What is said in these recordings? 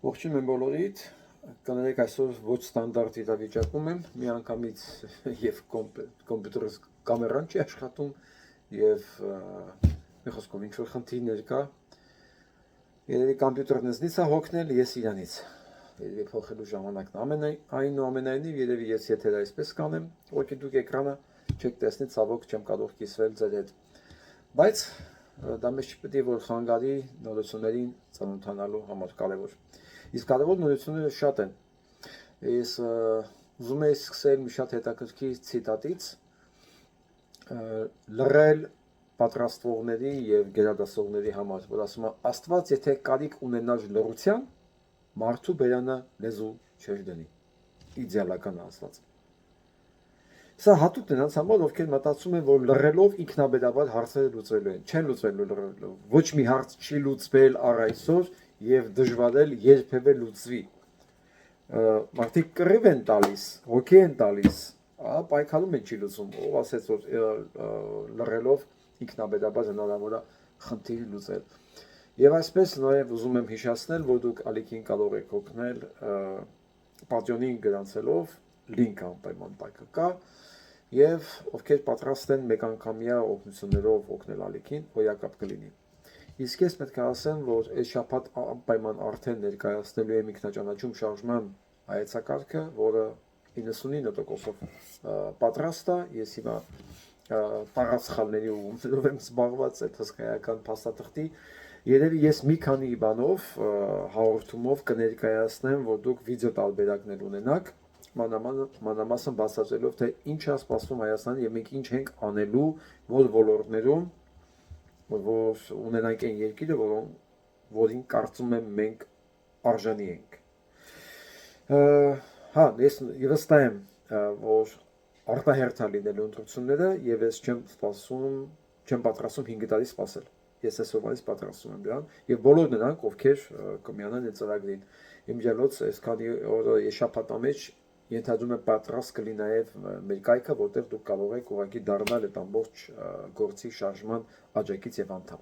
Ողջույն եմ բոլորիդ, կներեք այսօր ոչ ստանդարտ իրավիճակում եմ, միանգամից եւ կոմպյուտերս կամերան չի աշխատում եւ մի խոսքով ինչ որ խնդիրներ կա։ Երևի կոմպյուտերն ինձնից է հոգնել, ես իրանից։ Երևի փոխելու ժամանակն այնուամենայնիվ երևի ես եթե այսպես կանեմ, ոչ դուք էկրանը չեք տեսնի, ցավոք չեմ կարող կիսվել ձեր հետ։ Բայց դա մեզ չպետք է որ խանգարի նորություններին ծանոթանալու համար կարևոր։ Իսկ կարևոր նորությունները շատ են։ Ես ուզում եի սկսել մի շատ հետաքրքիր ցիտատից լռել պատրաստվողների եւ գերադասողների համար, որ ասում է Աստված եթե կարիք ունենար լռության, մարդու բերանը լեզու չէր դնի։ Իդեալական ասված։ Սա հատուկ նրանց համար, ովքեր մտածում են, որ լռելով ինքնաբերաբար հարցերը լուծվելու են։ Չեն լուծվելու լռելով։ Ոչ մի հարց չի լուծվել առ այսօր եւ դժվարել երբևէ լուծվի։ Մարդիկ կռիվ են տալիս, հոգի են տալիս, պայքարում են չի լուծում։ Ով ասեց, որ լռելով ինքնաբերաբար հնարավոր է խնդիրը լուծել։ Եվ այսպես նաեւ ուզում եմ հիշեցնել, որ դուք ալիքին կարող եք օգնել Patreon-ին գրանցելով link անպայման պայքը կա եւ ովքեր պատրաստ են մեկանգամյա օգնություններով օգնել ալիքին, հոյակապ կլինի։ Իսկ ես պետք է ասեմ, որ այս շաբաթ անպայման արդեն ներկայացնելու եմ ինքնաճանաչում շարժման հայեցակարգը, որը 99%-ով պատրաստ է, ես հիմա տարածքալների ուղումներով եմ զբաղված այդ հսկայական փաստաթղթի։ Երևի ես մի քանի բանով հաղորդումով կներկայացնեմ, որ դուք վիդեո տարբերակներ ունենաք, մանրամասն բացատրելով, թե ինչ է սպասվում Հայաստանի եւ մենք ինչ ենք անելու, որ ոլորտներում, որ ունենանք այն երկիրը, որին կարծում եմ մենք արժանի ենք։ Հա, ես վստահ եմ, որ արտահերթ է լինելու ընտրությունները եւ ես չեմ պատրաստում 5 տարի սպասել։ Ես այսօրվանից պատրաստում եմ դրան եւ բոլոր նրանք, ովքեր կմիանան այդ ծրագրին։ Իմջալոց այսքանի օրը ես շաբաթ ամեջ ենթադրում եմ պատրաստ կլինի նաեւ մեր կայքը, որտեղ դուք կարող եք ուղղակի դառնալ այդ ամբողջ գործի շարժման աջակից եւ անդամ։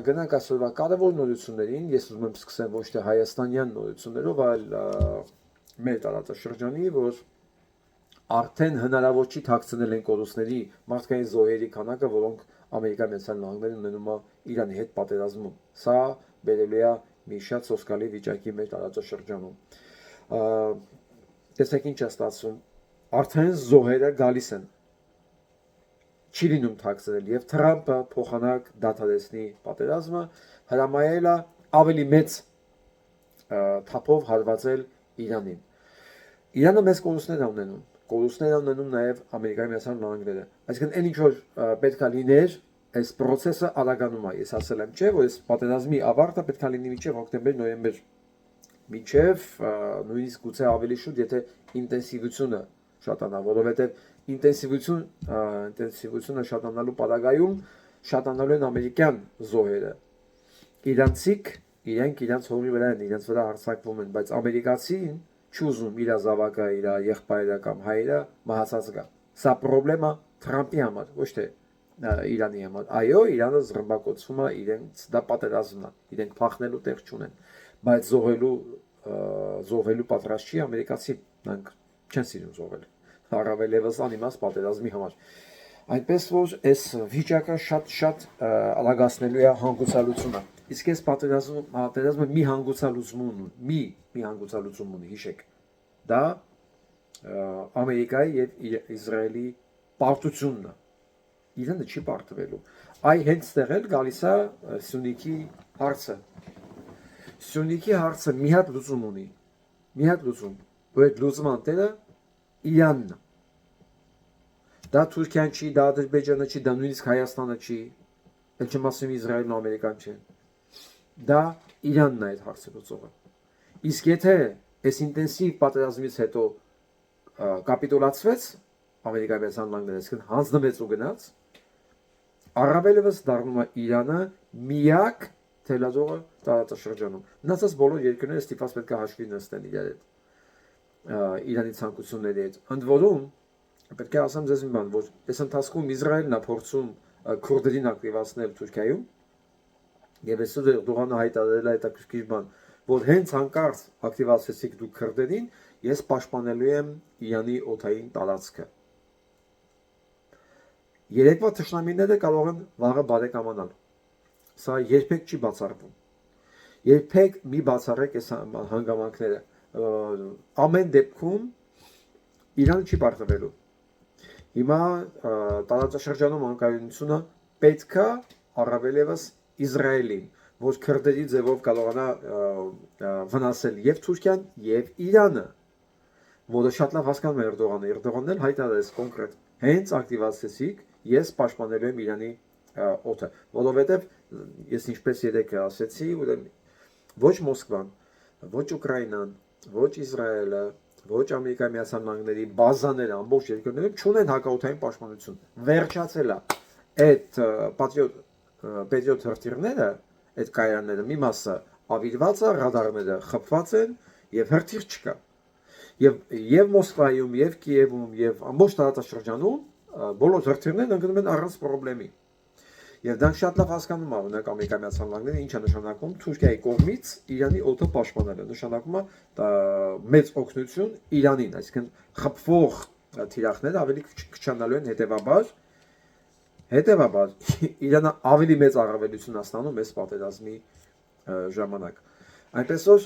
Գնանք այսօրվա կարևոր նորություններին, ես ուզում եմ սկսել ոչ թե հայաստանյան նորություններով, այլ մեր տարածաշրջանի, որ արդեն հնարավոր չի թաքցնել են կորուստների մարդկային զոհերի քանակը, որոնք Ամերիկայի Միացյալ Նահանգներն ունենում է Իրանի հետ պատերազմում։ Սա բերելու է մի շատ սոսկալի վիճակի մեր տարածաշրջանում։ Տեսեք ինչ է ստացվում։ Արդեն զոհերը գալիս են։ Չի լինում թաքցնել եւ Թրամփը փոխանակ դադարեցնի պատերազմը, հրամայել է ավելի մեծ թափով հարվածել Իրանին։ Իրանը մեծ կորուստներ է ունենում։ Կորուստներ է ունենում նաեւ Ամերիկայի Միացյալ Նահանգները։ Այսինքն այն ինչ որ պետք է լիներ, այս process-ը արագանում է։ Ես ասել եմ, չէ, որ այս պատերազմի ավարտը պետք է լինի մինչև հոկտեմբեր-նոյեմբեր։ Մինչև նույնիսկ գուցե ավելի շուտ, եթե ինտենսիվությունը շատանա, որովհետև ինտենսիվությունը շատանալու պարագայում շատանալու են ամերիկյան զոհերը։ Իրենք իրենց հողի վրա են, իրենց վրա հարձակվում են, բայց ամերիկացին չուզում իր զավակը, իր եղբայրը կամ հայրը մահացած գա։ Սա խնդրեմա Թրամփի համար, ոչ թե Իրանի համար։ Այո, Իրանը զրմբակոծվում է, իրենց դա պատերազմն է, իրենք փախնելու տեղ չունեն, բայց զոհվելու պատրաստ չի ամերիկացի, նրանք չեն սիրում զոհվել։ Առավել եւս անիմաստ պատերազմի համար։ Այնպես որ այս վիճակը շատ արագացնելու է հանգուցալուծումը։ Իսկ այս պատերազմը մի հանգուցալուծում ունի, հիշեք։ Դա Ամերիկայի եւ Իսրայելի պարտությունն է։ Իրանը չի պարտվելու։ Այ հենց ստեղ էլ գալիս է Սյունիքի հարցը։ Սյունիքի հարցը մի հատ լուծում ունի։ Մի հատ լուծում, որ այդ լուծման տերը Իրանն է։ Դա Թուրքիան չի, դա Ադրբեջանը չի, դա նույնիսկ Հայաստանը չի, էլ չեմ ասում Իսրայելն ու Ամերիկան չեն։ Դա Իրանն է այդ հարցը լուծողը։ Իսկ եթե այս ինտենսիվ պատերազմից հետո կապիտուլացվեց Ամերիկայի Միացյալ Նահանգները, այսինքն հանձնվեց ու գնաց, առավելևս դառնում է Իրանը միակ թելադրողը տարածաշրջանում։ Մնացած բոլոր երկրները ստիպված պետք է հաշվի նստեն իրար հետ Իրանի ցանկությունների հետ։ Ընդ որում պետք է ասեմ ձեզ մի բան, որ այս ընթացքում Իսրայելն է փորձում քուրդերին ակտիվացնել Թուրքիայում, եւ այսօր Էրդողանը հայտարարել է հետաքրքիր բան, որ հենց հանկարծ ակտիվացեցիք դուք քրդերին, ես պաշտպանելու եմ Իրանի օդային տարածքը։ Երեկվա թշնամիները կարող են վաղը բարեկամանալ։ Սա երբեք չի բացառվում։ Երբեք մի բացառեք այս հանգամանքները։ Ամեն դեպքում Իրանը չի պարտվելու։ Հիմա տարածաշրջանում անկայունությունը պետքա առավել եւս Իսրայելին, որ քրդերի ձևով կարողանա վնասել եւ Թուրքիան եւ Իրանը, որը շատ լավ հասկանում է Էրդողանը։ Էրդողանն էլ հայտարարեց կոնկրետ. հենց ակտիվացեցիք, ես պաշտպանելու եմ Իրանի օդը, որովհետեւ ես ինչպես երեք ասեցի, ուրեմն ոչ Մոսկվան, ոչ Ուկրաինան, ոչ Իսրայելը, ոչ Ամերիկայի Միացյալ Նահանգների բազաները ամբողջ երկրներում չունեն հակաօդային պաշտպանություն։ Վերջացել է այդ Patriot հրթիռները, այդ կայանները մի մասը ավիրված է, ռադարները խփված են եւ հրթիռ չկա։ Եվ Մոսկվայում, եւ Կիևում, եւ ամբողջ տարածաշրջանում բոլոր հրթիռներն ընկնում են առանց խնդրի։ Եվ դա շատ լավ հասկանում է օրինակ Ամերիկայի Միացյալ Նահանգները ինչա նշանակում Թուրքիայի կողմից Իրանի օդը պաշտպանելը, նշանակում է մեծ օգնություն Իրանին, այսինքն խփվող թիրախները ավելի քչանալու են, հետևաբար Իրանը ավելի մեծ առավելություն է ստանում այս պատերազմի ժամանակ։ Այնպես որ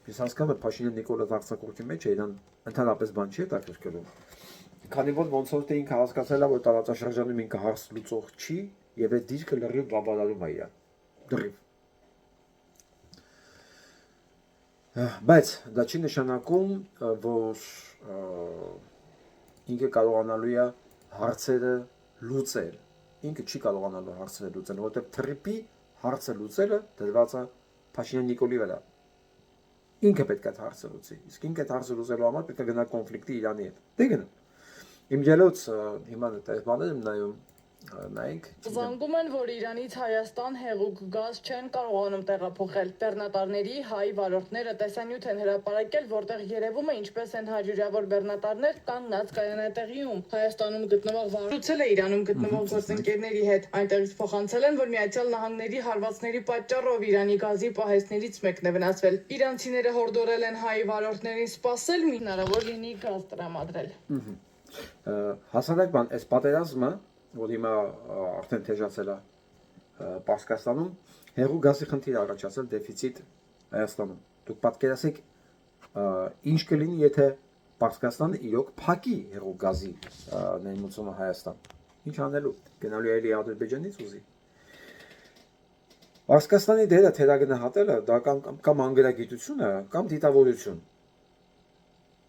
ես հասկանում եմ Փաշինյան Նիկոլը արձակուրդի մեջ է, իրան ընդհանրապես բան չի հետաքրքրում։ Քանի որ ոնց որ թե ինքը հասկացել է, որ տարածաշրջանում ինքը հարց լուծող չի, եւ այդ դիրքը լրիվ բավարարում է իրան։ Դրիվ։ Բայց դա չի նշանակում, որ ինքը կարողանալու է հարցերը լուծել։ Ինքը չի կարողանալու հարցերը լուծել, որովհետեւ թրիպի հարցը լուծելը դրված է Փաշինյան Նիկոլի վրա։ Ինքը պետք է հարցը լուծի։ Իսկ ինքը այդ հարցը լուծելու համար պետք է գնա կոնֆլիկտի Իրանի հետ։ Դե գնա։ Իմ ելոց հիմա այդ բաները նայում նայենք։ Զանգում են, որ Իրանից Հայաստան հեղուկ գազ չեն կարողանում տեղափոխել։ Բեռնատարների հայ վարորդները տեսանյութ են հրապարակել, որտեղ երևում է ինչպես են հարյուրավոր բեռնատարներ կանգնած կայանատեղիում։ Հայաստանում գտնվող վարորդել է Իրանում գտնվող գործընկերների հետ։ Այնտեղից փոխանցել են, որ Միացյալ Նահանգների հարվածների պատճառով Իրանի գազի պահեստներից մեկն է վնասվել։ Իրանցիները հորդորել են հայ վարորդներին սպասել, մի հնարավոր լինի գազ տրամադրել։ Հասարակ բան, այս պատերազմը, որ հիմա արդեն թեժացել է Պարսկաստանում, հեղուկ գազի խնդիր առաջացել դեֆիցիտ Հայաստանում։ Դուք պատկերացեք, ինչ կլինի, եթե Պարսկաստանը իրոք փակի հեղուկ գազի ներմուծումը Հայաստան։ Ինչ անելու, գնալու է Ադրբեջանից ուզի։ Պարսկաստանի դերը թերագնահատելը դա կամ անգլագիտություն է, կամ դիտավորություն։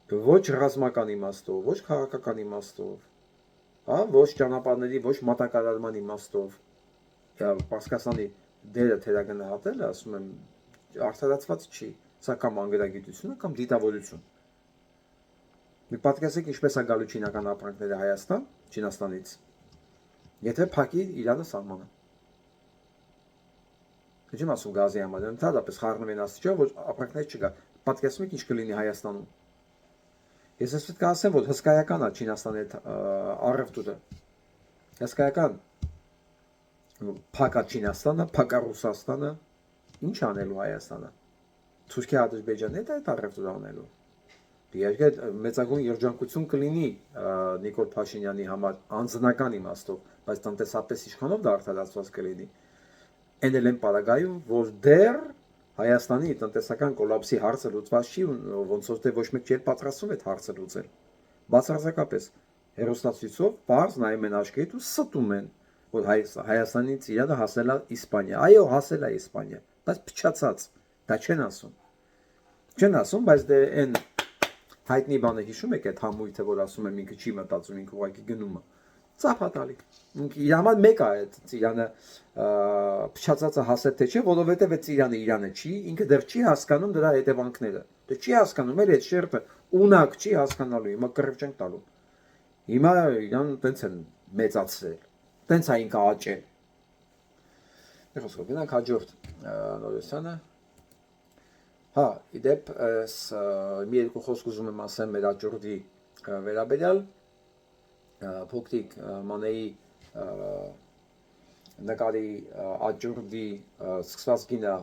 Ոչ ռազմական իմաստով, ոչ քաղաքական իմաստով, հա, ոչ ճանապարհների, ոչ մատակարարման իմաստով, Պարսկաստանի դերը թերագնահատելը, ասում եմ, արդարացված չի, սա կամ անգլագիտություն է, կամ դիտավորություն։ Մի պատկերացրեք ինչպես է գալու չինական ապրանքները Հայաստան, Չինաստանից, եթե փակի Իրանը սահմանը։ Չեմ ասում գազի համար, ընդհանրապես խառնվեն աստիճան, որ ապրանքներ չկա։ Պատկերացնում եք ինչ կլինի Հայաստանում։ Ես ասում կասեմ, որ հսկայական է Չինաստանի այդ առևտուրը։ Հսկայական։ Փակա Չինաստանը, փակա Ռուսաստանը, ինչ անելու Հայաստանը։ Թուրքիա, Ադրբեջանն է այդ առևտուրը անելու։ Իհարկե մեծագույն երջանկություն կլինի Նիկոլ Փաշինյանի համար անձնական իմաստով, բայց տնտեսապես իշխանով դա արդարացված կլինի։ Այն էլ են պարագայում, որ դեռ Հայաստանի տնտեսական կոլապսի հարցը լուծված չի, ոնց որ թե ոչ մեկ չի պատրաստվում այդ հարցը լուծել։ Բացարձակապես հերոստացույցով բարձ նայում են աչքերիդ ու ստում են, որ Հայաստանից Իրանը հասել է Իսպանիա։ Այո, հասել է Իսպանիա, բայց փչացած, դա չեն ասում։ Չեն ասում, բայց դե այն հայտնի բանը հիշում եք այդ համույթը, որ ասում եմ ինքը չի մտածում, ինքը ուղղակի գնում է։ Ծափատալի։ Իր համար մեկ է այդ Իրանը փչացածը հասել թե չէ, որովհետև այդ Իրանը չի, ինքը դեռ չի հասկանում դրա հետևանքները։ Դե չի հասկանում, էլ այդ շերտը ունակ չի հասկանալու, հիմա կռիվ չենք տալու։ Հիմա իրան տենց են մեծացրել։ Տենց է ինքը աճել։ Եղոսկով գնանք հաջորդ նորությանը։ Հա, իդեպ մի երկու խոսք ուզում եմ ասեմ մեր աճուրդի վերաբերյալ փոքրիկ Մանեի նկարի աճուրդի սկսված գինը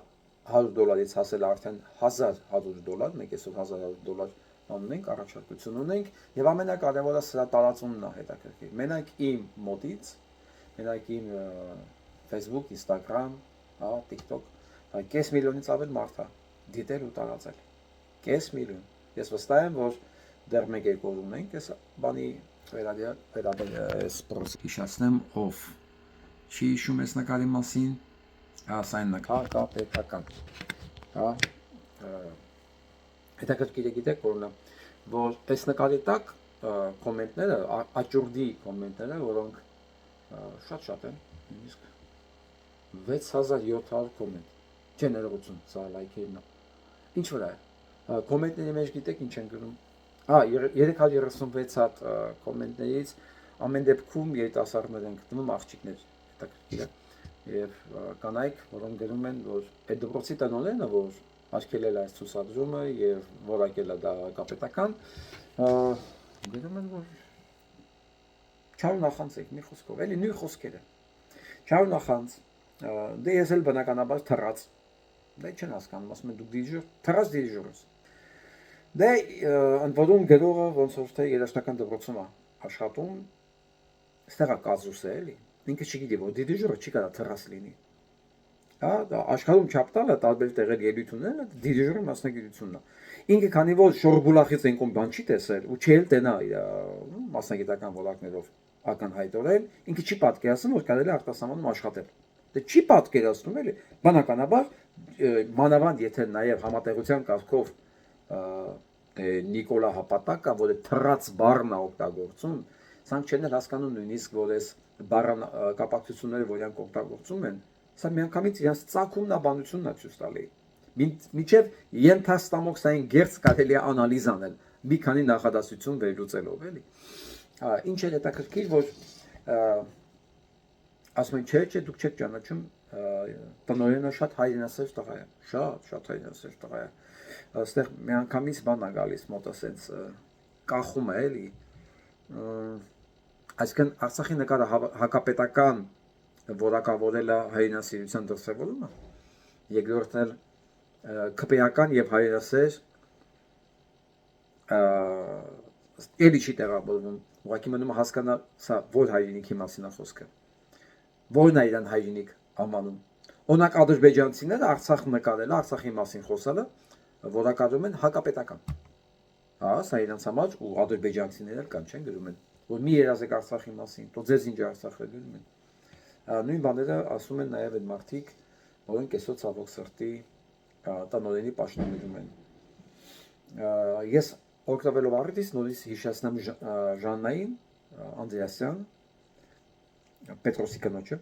$100-ից հասել արդեն $1100, մենք այսօր $1100 ունենք, առաջարկություն ունենք, եւ ամենակարևորը սրա տարածումն է հետաքրքիր։ Մենակ իմ մոտից, մենակ իմ Facebook, Instagram, TikTok, կես միլիոնից ավել մարդ է դիտել ու տարածել։ Կես միլիոն։ Ես վստահ եմ, որ դեռ մեկ երկու ունենք այս բանի վերաբերյալ այս պրոցեսը հիշացնեմ, ով չի հիշում այս նկարի մասին, սա այն նկարը, հետաքրքիր է գիտեք որ այս նկարի տակ կոմենտները, աճուրդի կոմենտները, որոնք շատ են, նույնիսկ 6700 կոմենտ, չէ ներողություն, սա լայքերն է, ինչ վրա է, կոմենտների մեջ գիտեք ինչ են գրում, 336 հատ կոմենտներից ամեն դեպքում երիտասարդներ են գտնում աղջիկներ, հետաքրքիր է, եւ կանայք, որոնք գրում են, որ այդ դպրոցի տնօրենը, որ աշկելել այս ցուցադրումը եւ որակել է դա կապետական, գրում են, որ չար նախանցեք մի խոսքով, էլի նույն խոսքերը։ Չար նախանց, դե ես էլ բնականաբար թռած, դե չեն հասկանում, ասում են դու դիժուր, թռած դիժուր ես։ Դե ընդ որում գրողը ոնց որ թե երաժշտական դպրոցում է աշխատում, այստեղ է կազուս է էլի, ինքը չգիտի, որ դիժուրը չի կարա թռած լինի։ Աշխարհում չափ տալը տարբեր տեղեր ելույթ ունենալը դիժուրի մասնագիտությունն է։ Ինքը քանի որ շորբուլախից ենքում բան չի տեսել ու չի էլ տենա մասնագիտական ոլորտներով ակնհայտորել, ինքը չի պատկերացնում, որ կարելի է արտասահմանում աշխատել։ Դե չի պատկերացնում էլի, բնականաբար մանավանդ եթե նաև համատեղության կարգով Նիկոլա Հապատակը, որ թռած բառն է օգտագործում, սրանք չեն հասկանում նույնիսկ որ այս բառան կապակցությունները, որ իրանք օգտագործում են, սա միանգամից իրենց ծագումնաբանությունն է ցույց տալի։ Մինչև ենթաստամոքսային գերց կարելի է անալիզ անել, մի քանի նախադասություն վերլուծելով, էլի։ Ինչ է հետաքրքիր, որ ասում են, չէ, դուք չեք ճանաչում, տնօրենը շատ հայրենասեր տղա է, շատ հայրենասեր տղա է։ Այստեղ միանգամից բան է գալիս, մոտ ասենց կախում է, էլի։ Այսինքն Արցախի նկարը հակապետական որակավորելը հայրենասիրության դրսևորումը, երկրորդն էլ քպեական եւ հայրենասեր էլի չի տեղավորվում, ուղղակի մնում է հասկանալ սա որ հայրենիքի մասին է խոսքը, որն է իրան հայրենիք ամանում։ Օրինակ ադրբեջանցիները Արցախ նկարելը, Արցախի մասին խոսելը որակավորում են հակապետական։ Սա իրանց համար ու ադրբեջանցիները կան չեն գրում են, որ մի երազեք Արցախի մասին, તો ձեզ ինչ Արցախը գրում են։ Նույն բաները ասում են նաև այդ մարդիկ, որոնք այսօր ցավոք սրտի տնօրենի պաշտոններում են։ Ես օգտվելով առիթից նորից հիշեցնեմ Ժաննային Անդրեասյան, Պետրոսի կնոջը,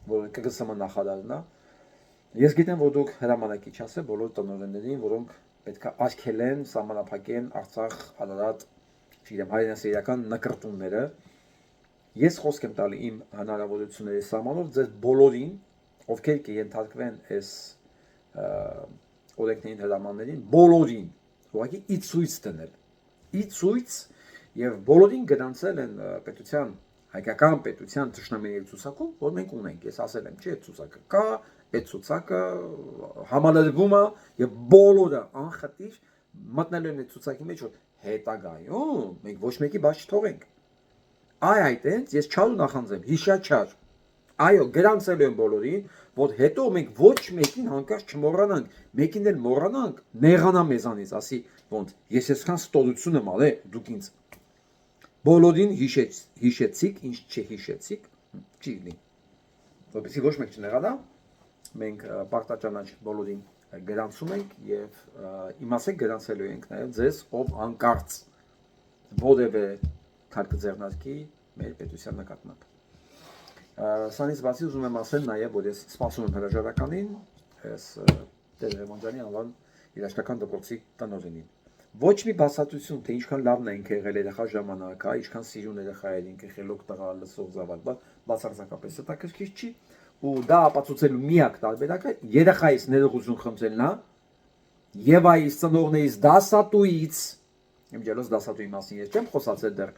որը ԿԳՍՄ նախարարն է։ Ես գիտեմ, որ դուք հրամանակի չասեք բոլոր տնօրեններին, որոնք պետք է արգելեն, սահմանափակեն Արցախ, Արարատ, չգիտեմ, հայրենասիրական նկրտումները։ Ես խոսք եմ տալի իմ հնարավորությունների սահմանով ձեզ բոլորին, ովքեր կենթարկվեն այս օրենքներին հրամաններին, բոլորին, ուղղակի ի ցույց դնել։ Ի ցույց եւ բոլորին գրանցել են պետության, հայկական պետության ճշնամիների ցուցակում, որ մենք ունենք։ Ես ասել եմ, չէ, ցուցակը կա, այդ ցուցակը համալրվում է եւ բոլորը անխտիր մտնելու են այդ ցուցակի մեջ, որ հետագայում մենք ոչ մեկի բաց չթողենք։ Այդտենց ես չար նախանձեմ, հիշաչար։ Այո, գրանցել են բոլորին, որ հետո մենք ոչ մեկին հանկարծ չմոռանանք, մեկին էլ մոռանանք, նեղանա մեզանից, ասի, ոնց, ես այսքան ստորություն եմ արել, դուք ինձ բոլորին հիշեցիք, ինչ չհիշեցիք, չի լինի։ Որպեսզի ոչ մեկ չնեղանա, մենք պարտաճանաչ բոլորին գրանցում ենք եւ իմացեք գրանցելու ենք նաեւ ձեզ, ով անկարծ որևէ քարտը ձեռնարկի մեր պետության նկատմամբ։ Սրանից բացի ուզում եմ ասել նաեւ, որ ես սպասում եմ հրաժարականին, այս Տեր Ռեմոնդյանի անվան երաժշտական դպրոցի տնօրենին։ Ոչ մի բացատրություն, թե ինչքան լավն է ինքը եղել երեխա ժամանակ, ինչքան սիրուն երեխա էր ինքը, խելոք տղա, լսող զավակ, բացարձակապես հետաքրքիր չի։ Ու դա ապացուցելու միակ տարբերակը երեխայից ներողություն խնդրելն է եւ այս ծնողներից դասատուից, իմջելոս դասատուի մասին ես չեմ խոսացել դեռ,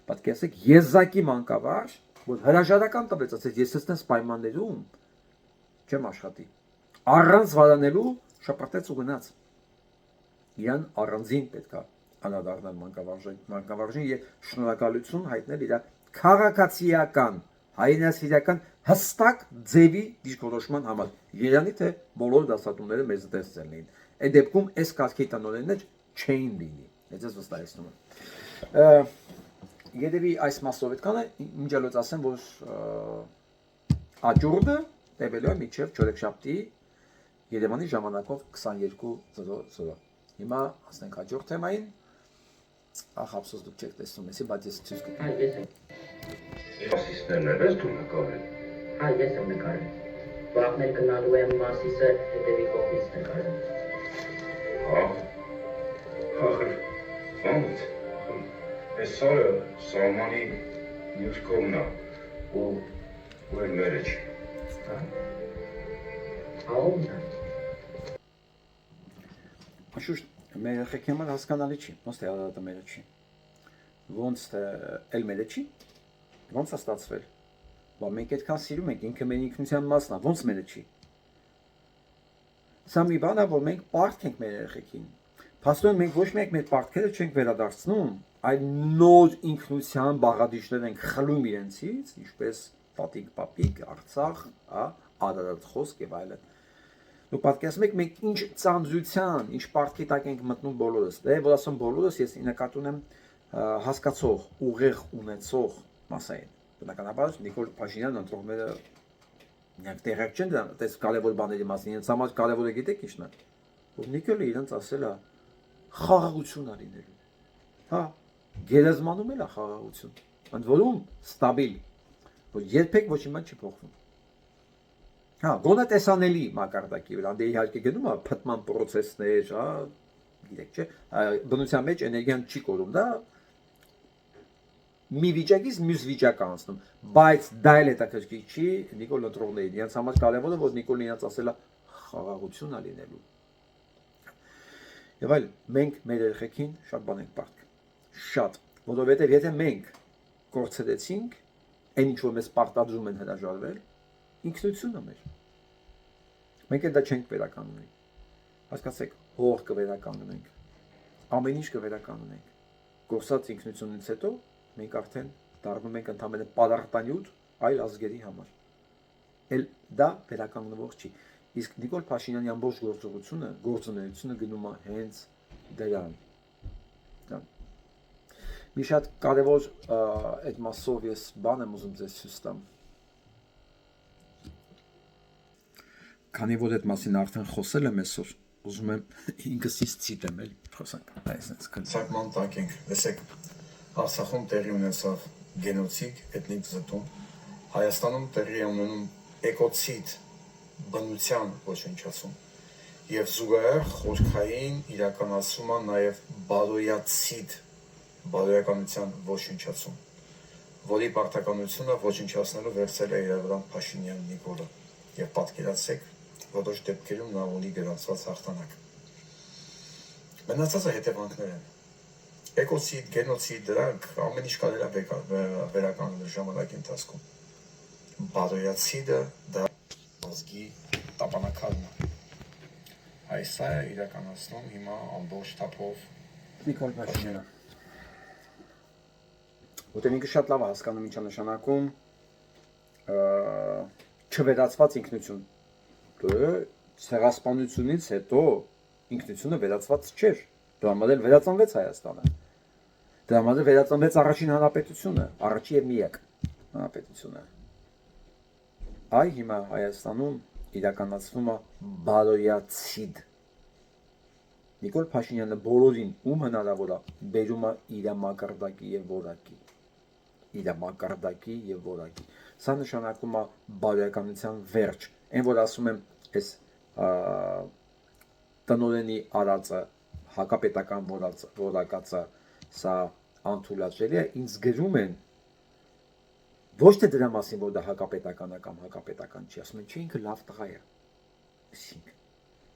պատկերացեք եզակի մանկավար, որ հրաժարական տվեց, ասեց ես այստենց պայմաններում չեմ աշխատի։ Առանց վարանելու շպրտեց ու գնաց։ Իրան առանձին պետք է անդրադառնալ մանկավարժին եւ շնորհակալություն հայտնել իր քաղաքացիական հայրենասիրական հստակ ձևի դիրքորոշման համար։ Երանի թե բոլոր դասատուները մեզ տեսել էին։ Այդ դեպքում այս կարգի տնօրեններ չէին լինի։ Ես վստահեցնում եմ։ Երևի այս մասով այդքանը իմջալոց ասեմ, որ աճուրդը տևելու է մինչև չորեքշաբթի Երևանի ժամանակով 22:00։ Հիմա ասենք հաջորդ թեմային։ Ախ, ափսոս դուք չեք տեսնում, բայց ես ցույց կտամ։ Մասիսներն ես դու նկարել։ Ես եմ նկարել։ Վաղներ գնալու եմ Մասիսը հետևի կողմից նկարել։ Ախր, ոնց։ Այս սարը Սալմանի մյուս կողմն է ու էլ մերը չի։ Ահոն է։ Աշուշ, մեր երեխեքի համար հասկանալի չի, ոնց թե արարատը մերը չի։ Ոնց թե էլ մերը չի։ Ոնց է ստացվել։ Բա մենք այդքան սիրում ենք, ինքը մեր ինքնության մասն է, ոնց մերը չի։ Սա մի բան է, որ մենք պարտք ենք մեր երեխեքին։ Փաստորեն մենք ոչ միայն մեր պարտքերը չենք վերադարձնում, այլ նոր ինքնության բաղադրիչներ ենք խլում իրենցից, ինչպես տատիկ, պապիկ, Արցախ, Արարատ խոսք եւ այլն։ Ու պատկերացնում եք մենք ինչ ծանրության, ինչ պարտքի տակ ենք մտնում բոլորս։ Դե որ ասեմ բոլորս, ես նկատի ունեմ հասկացող, ուղեղ ունեցող մասային։ Բնականաբար Նիկոլ Փաշինյանն ընտրողները նրանք տեղյակ չեն դրա, այս կարևոր բաների մասին, ինձ համար կարևորը գիտեք ինչն է։ Որ Նիկոլը իրենց ասել է խաղաղություն ա լինելու։ Հա, գերեզմանում էլ է խաղաղություն։ Ընդ որում ստաբիլ, որ երբեք ոչ մի բան չի փոխվում։ Հա, գոնե տեսանելի մակարդակի վրա, դե իհարկե գնում է փտման process-ներ, հա, գիտեք չէ, բնության մեջ էներգիան չի կորում, դա մի վիճակից մյուս վիճակ անցնում, բայց դա էլ հետաքրքիր չի Նիկոլ ընտրողներին, իրենց համար կարևորը որ Նիկոլն իրենց ասել է խաղաղություն ա լինելու։ Եվ այլ մենք մեր երեխեքին շատ բան ենք պարտք, շատ, որովհետև եթե մենք կորցրեցինք այն ինչ որ մեզ պարտադրում են հրաժարվել, ինքնությունը մեր։ Մենք էլ դա չենք վերականգնի։ Հասկացեք, հող կվերականգնենք, ամեն ինչ կվերականգնենք։ Կորսած ինքնությունից հետո մենք արդեն դառնում ենք ընդհանրապես պարարտանյութ այլ ազգերի համար։ Էլ դա վերականգնվող չի։ Իսկ Նիկոլ Փաշինյանի ամբողջ գործունեությունը գնում է հենց դրան։ Մի շատ կարևոր այդ մասով ես բան եմ ուզում ձեզ ցույց տամ։ Քանի որ այդ մասին արդեն խոսել եմ այսօր, ուզում եմ ինքս ինձ ցիտեմ էլի, խոսանք, այսպես կան։ Ցակման տակ ենք, լսեք, Արցախում տեղի ունեցավ գենոցիդ, էթնիկ զտում, Հայաստանում տեղի է ունենում էկոցիդ, բնության ոչնչացում, եւ զուգահեռ խորքային իրականացում է նաեւ բարոյացիդ, բարոյականության ոչնչացում, որի պարտականությունը ոչնչացնելու վերցել է Իրավրան Փաշինյան Նիկոլը, եւ պատկերացրեք, որոշ դեպքերում նա ունի գրանցված հաղթանակ։ Մնացածը հետևանքներ են։ Էկոցիդ, գենոցիդ, դրանք ամեն ինչ կարելի է վերականգնել ժամանակի ընթացքում։ Բարոյացիդը դա ազգի տապանակալն է։ Այս է իրականացնում հիմա ամբողջ թափով Նիկոլ Փաշինյանը։ Որտեղ ինքը շատ լավ է հասկանում ինչ է նշանակում չվերացված ինքնություն։ Ցեղասպանությունից հետո ինքնությունը վերացված չէր։ Դրա համար էլ վերածնվեց Հայաստանը։ Դրա համար վերածնվեց առաջին հանրապետությունը, առաջի եւ միակ հանրապետությունը։ Այ հիմա Հայաստանում իրականացվում է բարոյացիդ։ Նիկոլ Փաշինյանը բոլորին ում հնարավոր է բերում է իր մակարդակի եւ որակի։ Իր մակարդակի եւ որակի։ Սա նշանակում է բարոյականության վերջ։ Այն որ ասում եմ, այս տնօրենի արածը, հակապետական որակածը, սա անթույլատրելի է, ինձ գրում են ոչ թե դրա մասին, որ դա հակապետական է կամ հակապետական չի, ասում են, չէ, ինքը լավ տղա է։ Այսինքն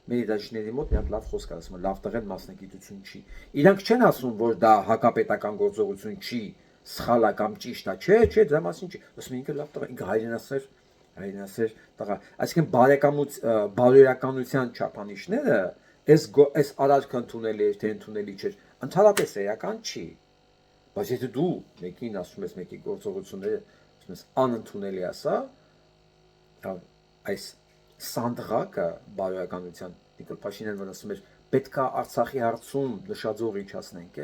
մեր դաշինների մոտ մի հատ լավ խոսք ասում են, լավ տղեն մասնագիտություն չի։ Իրանք չեն ասում, որ դա հակապետական գործողություն չի, սխալ է կամ ճիշտ է, չէ, դրա մասին չի։ Ասում են ինքը լավ տղա, ինքը հայրենասեր Այնասեր տղա, այսինքն բարոյականության չափանիշները այս արարքը ընդունելի էր, թե ընդունելի չէր, ընդհանրապես էական չի։ Բայց եթե դու մեկին ասում ես մեկի գործողությունները, ասում ես անընդունելի ասա, այս սանդղակը բարոյականության Նիկոլ Փաշինյանն ասում էր պետքա Արցախի հարցում նշաձող իջացնենք,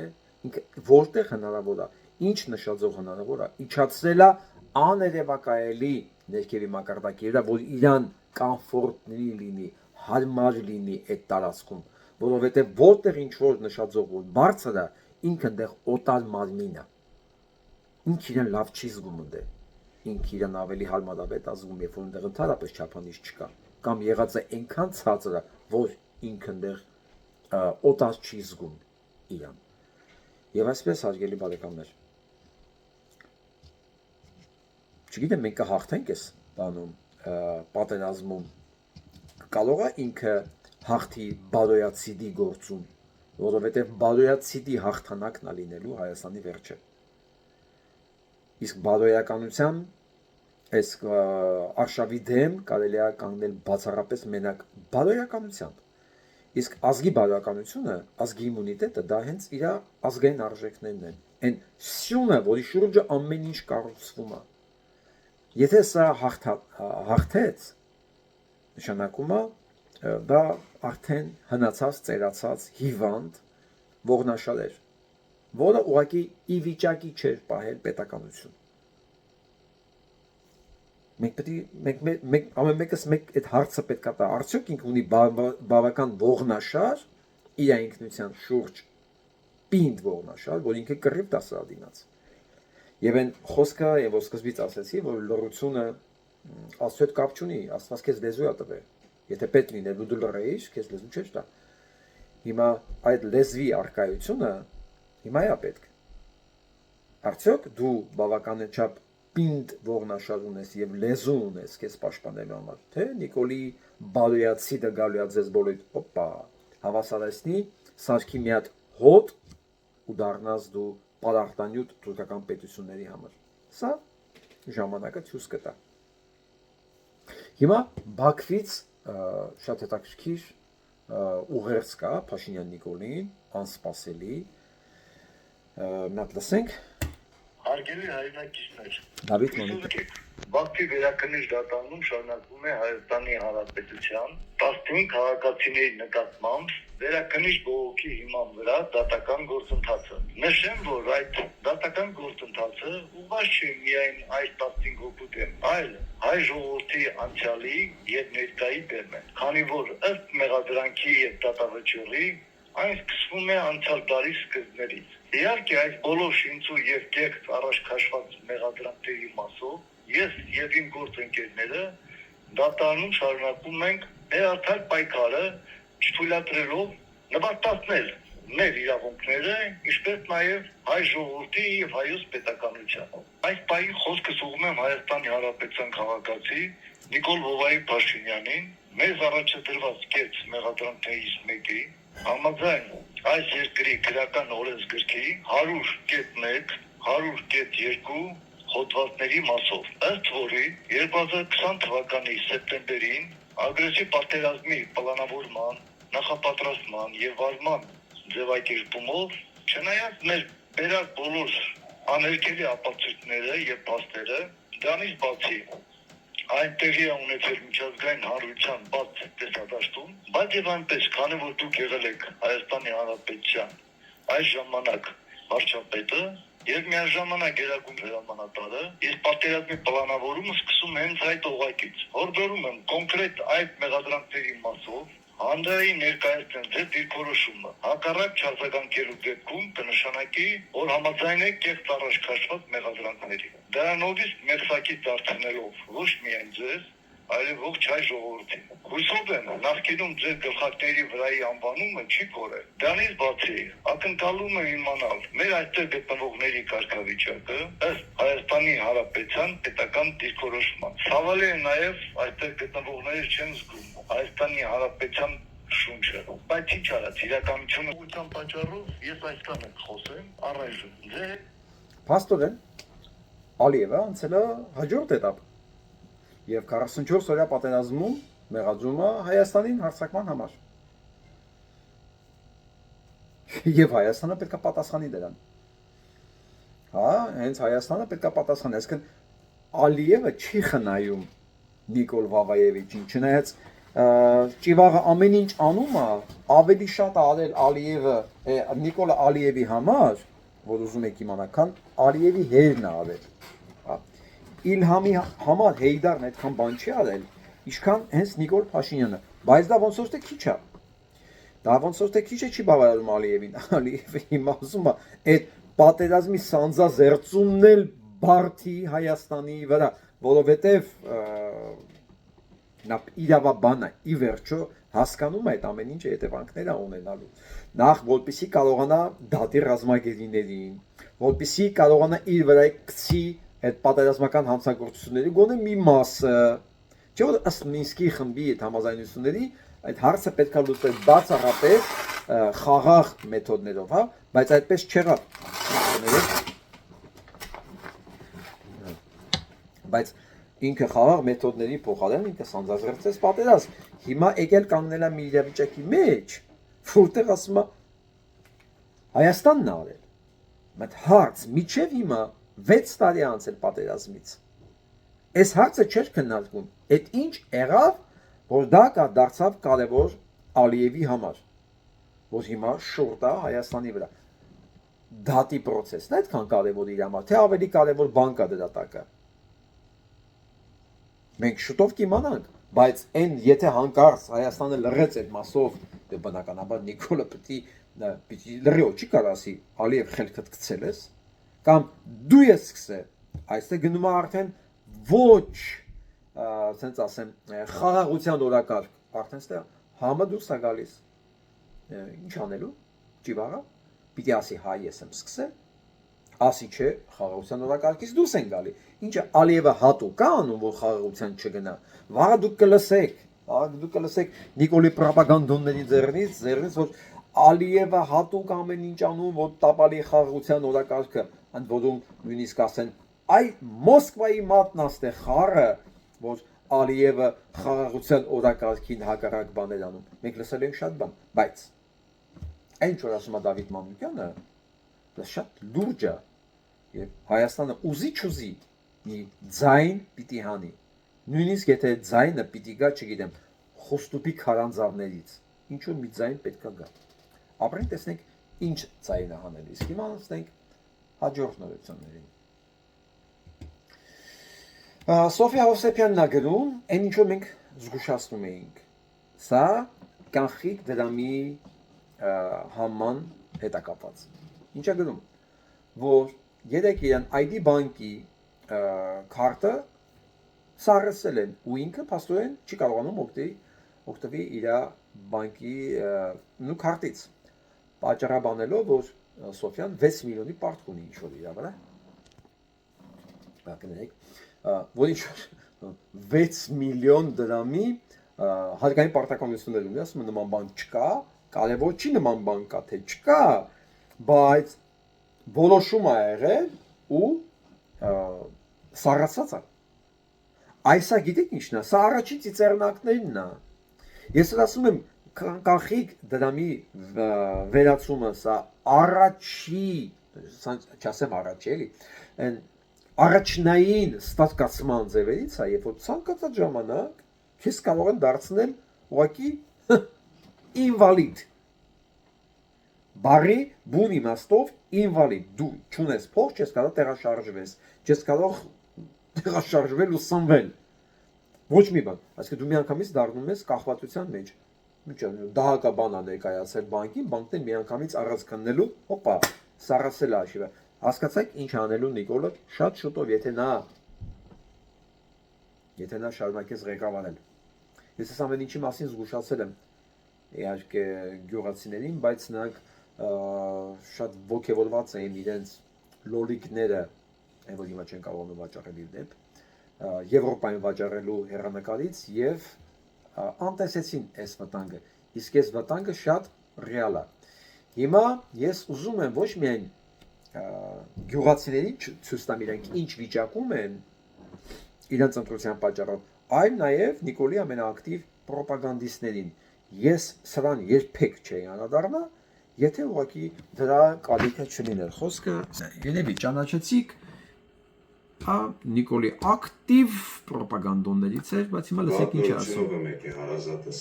ինքը որտեղ հնարավոր է, ինչ նշաձող հնարավոր է, իջացրելա աներևակայելի ներքևի մակարդակի վրա, որ իրան կոմֆորտի լինի, հարմար լինի այդ տարածքում, որովհետև որտեղ ինչ որ նշաձող որ բարձր է, ինքը այնտեղ օտար մարմին է։ Ինքը իրան լավ չի զգում այնտեղ։ Ինքը իրան ավելի հարմարավետ է զգում, երբ որ այնտեղ ընդհանրապես չափանիշ չկա, կամ եղած է այնքան ցածր է, որ ինքը այնտեղ օտար չի զգում իրան։ Եվ այսպես հարգելի բարեկամներ, չգիտեմ մենք կհաղթենք այս բանում պատերազմում, կարող է ինքը հաղթի բարոյացիդի գործում, որովհետև բարոյացիդի հաղթանակն է լինելու Հայաստանի վերջը։ Իսկ բարոյականության այս արշավի դեմ կարելի է կանգնել բացառապես մենակ բարոյականությամբ։ Իսկ ազգի բարոյականությունը, ազգի իմունիտետը դա հենց իր ազգային արժեքներն են։ Այն սյունը, որի շուրջը ամեն ինչ կառուցվում է։ Եթե սա հաղթեց, նշանակում է դա արդեն հնացած, ծերացած, հիվանդ ողնաշար էր, որը ուղղակի ի վիճակի չէր պահել պետականություն։ Մենք ամեն մեկս այդ հարցը պետք է տա, արդյոք ինքը ունի բավական ողնաշար իր ինքնության շուրջ, պինդ ողնաշար, որ ինքը կռիվ տա սրա դիմաց։ Եվ այն խոսքը, եւ որ սկզբից ասեցի, որ լռությունը Աստծո հետ կապ չունի, Աստված քեզ լեզու է տվել։ Եթե պետք լիներ դու լռեիր, քեզ լեզու չէր տա։ Հիմա այդ լեզվի արկայությունը հիմա է պետք։ Արդյոք դու բավականաչափ պինդ ողնաշար ունես եւ լեզու ունես քեզ պաշտպանելու համար, թե Նիկոլի բարոյացիդը գալու է ձեզ բոլորիդ, օպա, հավասարեցնի սարքի մի հատ հոտ ու դառնաս դու պարարտանյութ թուրքական պետությունների համար։ Սա ժամանակը ցույց կտա։ Հիմա Բաքվից շատ հետաքրքիր ուղերձ կա Փաշինյան Նիկոլին, անսպասելի։ Մի հատ լսենք։ Հարգելի հայրենակիցներ, Դավիթ Մանուկ։ Բաքվի վերաքննիչ դատարանում շարունակվում է Հայաստանի Հանրապետության 15 քաղաքացիների նկատմամբ վերաքննիչ բողոքի հիման վրա դատական գործընթացը։ Նշեմ, որ այդ դատական գործընթացը ուղղված չէ միայն այս 15 հոգու դեմ, այլ հայ ժողովրդի անցյալի եւ ներկայի դեմ է, քանի որ ըստ մեղադրանքի եւ դատավճիռի այն սկսվում է անցյալ տարի սկզբներից։ Իհարկե, այս բոլոր շինծու եւ կեղծ առաջ քաշված մեղադրանքների մասով ես եւ իմ գործընկերները դատարանում շարունակում ենք մեր արդար պայքարը չթույլատրելով նպաստել մեր իրավունքները, ինչպես նաեւ հայ ժողովրդի եւ հայոց պետականության։ Այս պահին խոսքս ուղղում եմ Հայաստանի Հանրապետության քաղաքացի Նիկոլ Վովայի Փաշինյանին, մեզ առաջադրված կեղծ մեղադրանքներից մեկի համաձայն այս երկրի քրական օրենսգրքի 100.1, 100.2 հոդվածների մասով, ըստ որի 2020 թվականի սեպտեմբերին ագրեսիվ պատերազմի պլանավորման, նախապատրաստման եւ վարման ձևակերպումով, չնայած մեր բերած բոլոր աներկելի ապացույցները եւ փաստերը, դրանից բացի այնտեղի է ունեցել միջազգային հանրության բաց տեսադաշտում, բայց եւ այնպես, քանի որ դուք եղել եք Հայաստանի Հանրապետության այս ժամանակ վարչապետը եւ միաժամանակ գերագույն հրամանատարը, ես պատերազմի պլանավորումը սկսում հենց այդ օղակից։ Հորդորում եմ կոնկրետ այդ մեղադրանքների մասով հանրային ներկայացնել ձեր դիրքորոշումը։ Հակառակ չարձագանքելու դեպքում կնշանակի, որ համաձայն եք կեղծ առաջ քաշված մեղադրանքների։ Դրանովից մեղսակի դարձնելով ոչ միայն ձեզ, այլև ողջ հայ ժողովրդին։ Հուսով եմ, նախկինում ձեր գլխարկների վրայի անվանումը չի կորել։ Դրանից բացի, ակնկալում եմ իմանալ մեր այստեղ գտնվողների կարգավիճակը ըստ Հայաստանի Հանրապետության պետական դիրքորոշման։ Ցավալի է նաև այստեղ գտնվողները չեն զգում Հայաստանի Հանրապետության շունչը։ Բայց ինչ արած, իրականությունը ուղղության պատճառով ես այսքան եմ խոսեմ, առայժմ ձեր Փաստորեն Ալիևը անցել է հաջորդ этап։ Եվ 44 օրյա պատերազմում մեղադրում է Հայաստանին հարձակման համար։ Եվ Հայաստանը պետք է պատասխանի դրան։ Հա, հենց Հայաստանը պետք է պատասխանի, այսինքն Ալիևը չի խնայում Նիկոլ Վավայևիչին, չնայած Ճիվաղը ամեն ինչ անում է, ավելի շատ արել Ալիևը Նիկոլա Ալիևի համար, որ ուզում եք իմանալ, քան Ալիևի հերն է արել։ Իլհամի համար Հեյդարն այդքան բան չի արել, ինչքան հենց Նիկոլ Փաշինյանը, բայց դա ոնց որ թե քիչ է։ Դա ոնց որ թե քիչ է չի բավարարում Ալիևին։ Ալիևը հիմա ուզում է այդ պատերազմի սանձազերծումն էլ բարդի Հայաստանի վրա, որովհետև նա իրավաբանը ի վերջո հասկանում է այդ ամեն ինչը հետևանքներ ունենալու։ Նախ որպեսի կարողանա դատի ռազմագերիներին, որպեսի կարողանա իր վրա գցի այդ պատերազմական հանցագործությունների գոնե մի մասը, չէ՞ որ ըստ Մինսկի խմբի այդ համաձայնությունների այդ հարցը պետք է լուծել բացառապես խաղաղ մեթոդներով, հա, բայց այդպես չեղավ։ Բայց ինքը խաղաղ մեթոդների փոխարեն ինքը սանձազերծեց պատերազմ։ Հիմա եկել կանգնել է մի իրավիճակի մեջ, որտեղ ասում է Հայաստանն է արել։ Բայց հարց միջև հիմա 6 տարի անցել պատերազմից։ Այս հարցը չէր քննարկվում։ Այդ ինչ եղավ, որ դա դարձավ կարևոր Ալիևի համար, որ հիմա շուրջ է Հայաստանի վրա։ Դատի process-ն այդքան կարևոր իր համար, թե ավելի կարևոր բան կա դրա տակը։ Մենք շուտով կիմանանք, բայց այն եթե հանկարծ Հայաստանը լռեց այդ մասով, դե բնականաբար Նիկոլը պիտի լռի, չի կարող ասի Ալիև խելքդ գցել ես, կամ դու ես սկսել, այստեղ գնում է արդեն ոչ, ասենց ասեմ, խաղաղության օրակարգ, արդեն ստեղ համը դուրս է գալիս, ինչ անելու, ճիվաղը, պիտի ասի հայ ես եմ սկսել, ասի չէ, խաղաղության օրակարգից դուրս են գալի, ինչը Ալիևը հատուկ է անում, որ խաղաղության չգնա, վաղը դուք կլսեք Նիկոլի պրոպագանդոնների ձեռնից, որ Ալիևը հատուկ ամեն ինչ անում, որ տապալի խաղաղության օրակարգը, ընդ որում նույնիսկ ասեն, այ Մոսկվայի մատնաստ է խառը, որ Ալիևը խաղաղության օրակարգին հակառակ բաներ անում։ Մենք լսել ենք շատ բան, բայց այն որ ասում է Դավիթ Մանուկյանը, դա շատ լուրջ է, եւ Հայաստանը ուզի մի ձայն պիտի հանի։ Նույնիսկ եթե ձայնը պիտի գա, չգիտեմ, խոստուպի քարանձավներից, ինչ որ մի ձայն պետք է գա։ Ապրենք տեսնենք ինչ ձայնը հանել, իսկ հիմա անցնենք հաջորդ նորություններին։ Սոֆիա Հովսեփյանն է գրում, այն ինչ որ մենք զգուշացնում էինք։ Սա կանխիկ դրամի համման հետ է կապված։ Ինչ է գրում, որ երեք իրան ID բանկի քարտը սարսել են ու ինքը փաստորեն չի կարողանում օգտվի իր բանկի նու քարտից։ Պատճառաբանելով, որ Սոֆիան 6 միլիոնի պարտք ունի ինչ-որ իր վրա։ Բակներեք, որ ինչ-որ 6 միլիոն դրամի հարկային պարտականություններ ունի, ասում նման բան չկա, կարևոր չի նման բան կա, թե չկա, բայց որոշում է եղել ու սառացած է։ Այսա գիտեք ինչն է, սա առաջին ծիծեռնակներն է։ Ես ասում եմ, կանխիկ դրամի վերացումը, սա առաջի, չասեմ առաջի էլի, առաջնային ստատկացման ձևերից է, երբ որ ցանկացած ժամանակ քեզ կարող են դարձնել ուղղակի ինվալիդ։ Բարի բուն իմաստով ինվալիդ, դու չունես փող, չես կարող տեղաշարժվես, չես կարող տեղաշարժվել ու սնվել։ Ոչ մի բան, այսինքն դու միանգամից դառնում ես կախվածության մեջ։ Դահակաբան է ներկայացել բանկին, բանկն միանգամից առանց քննելու, հոպա, սառացել է աշիվը։ Հասկացաք ինչ անելու Նիկոլը շատ շուտով, եթե նա շարունակես ղեկավարել։ Ես այս ամեն ինչի մասին զգուշացել եմ իհարկե գյուղացիներին, բայց նրանք շատ ոգևորված էին իրենց լոլիկները, այն որ հիմա չեն կարողանում վաճառել իր դեպ, Եվրոպայում վաճառելու հեռանկարից եւ անտեսեցին այս վտանգը։ Իսկ այս վտանգը շատ ռեալ է։ Հիմա ես ուզում եմ ոչ միայն գյուղացիներին ցույց տամ իրենք ինչ վիճակում են իրենց ընտրության պատճառով, այլ նաև Նիկոլի ամենաակտիվ պրոպագանդիստներին։ Ես սրան երբեք չէի անդրադառնա, եթե ուղղակի դրա կարիքը չլիներ։ Խոսքը երևի ճանաչեցիք Նիկոլի ակտիվ պրոպագանդոններից էր, բայց հիմա լսեք ինչ ասում։ Մեկ է հարազատս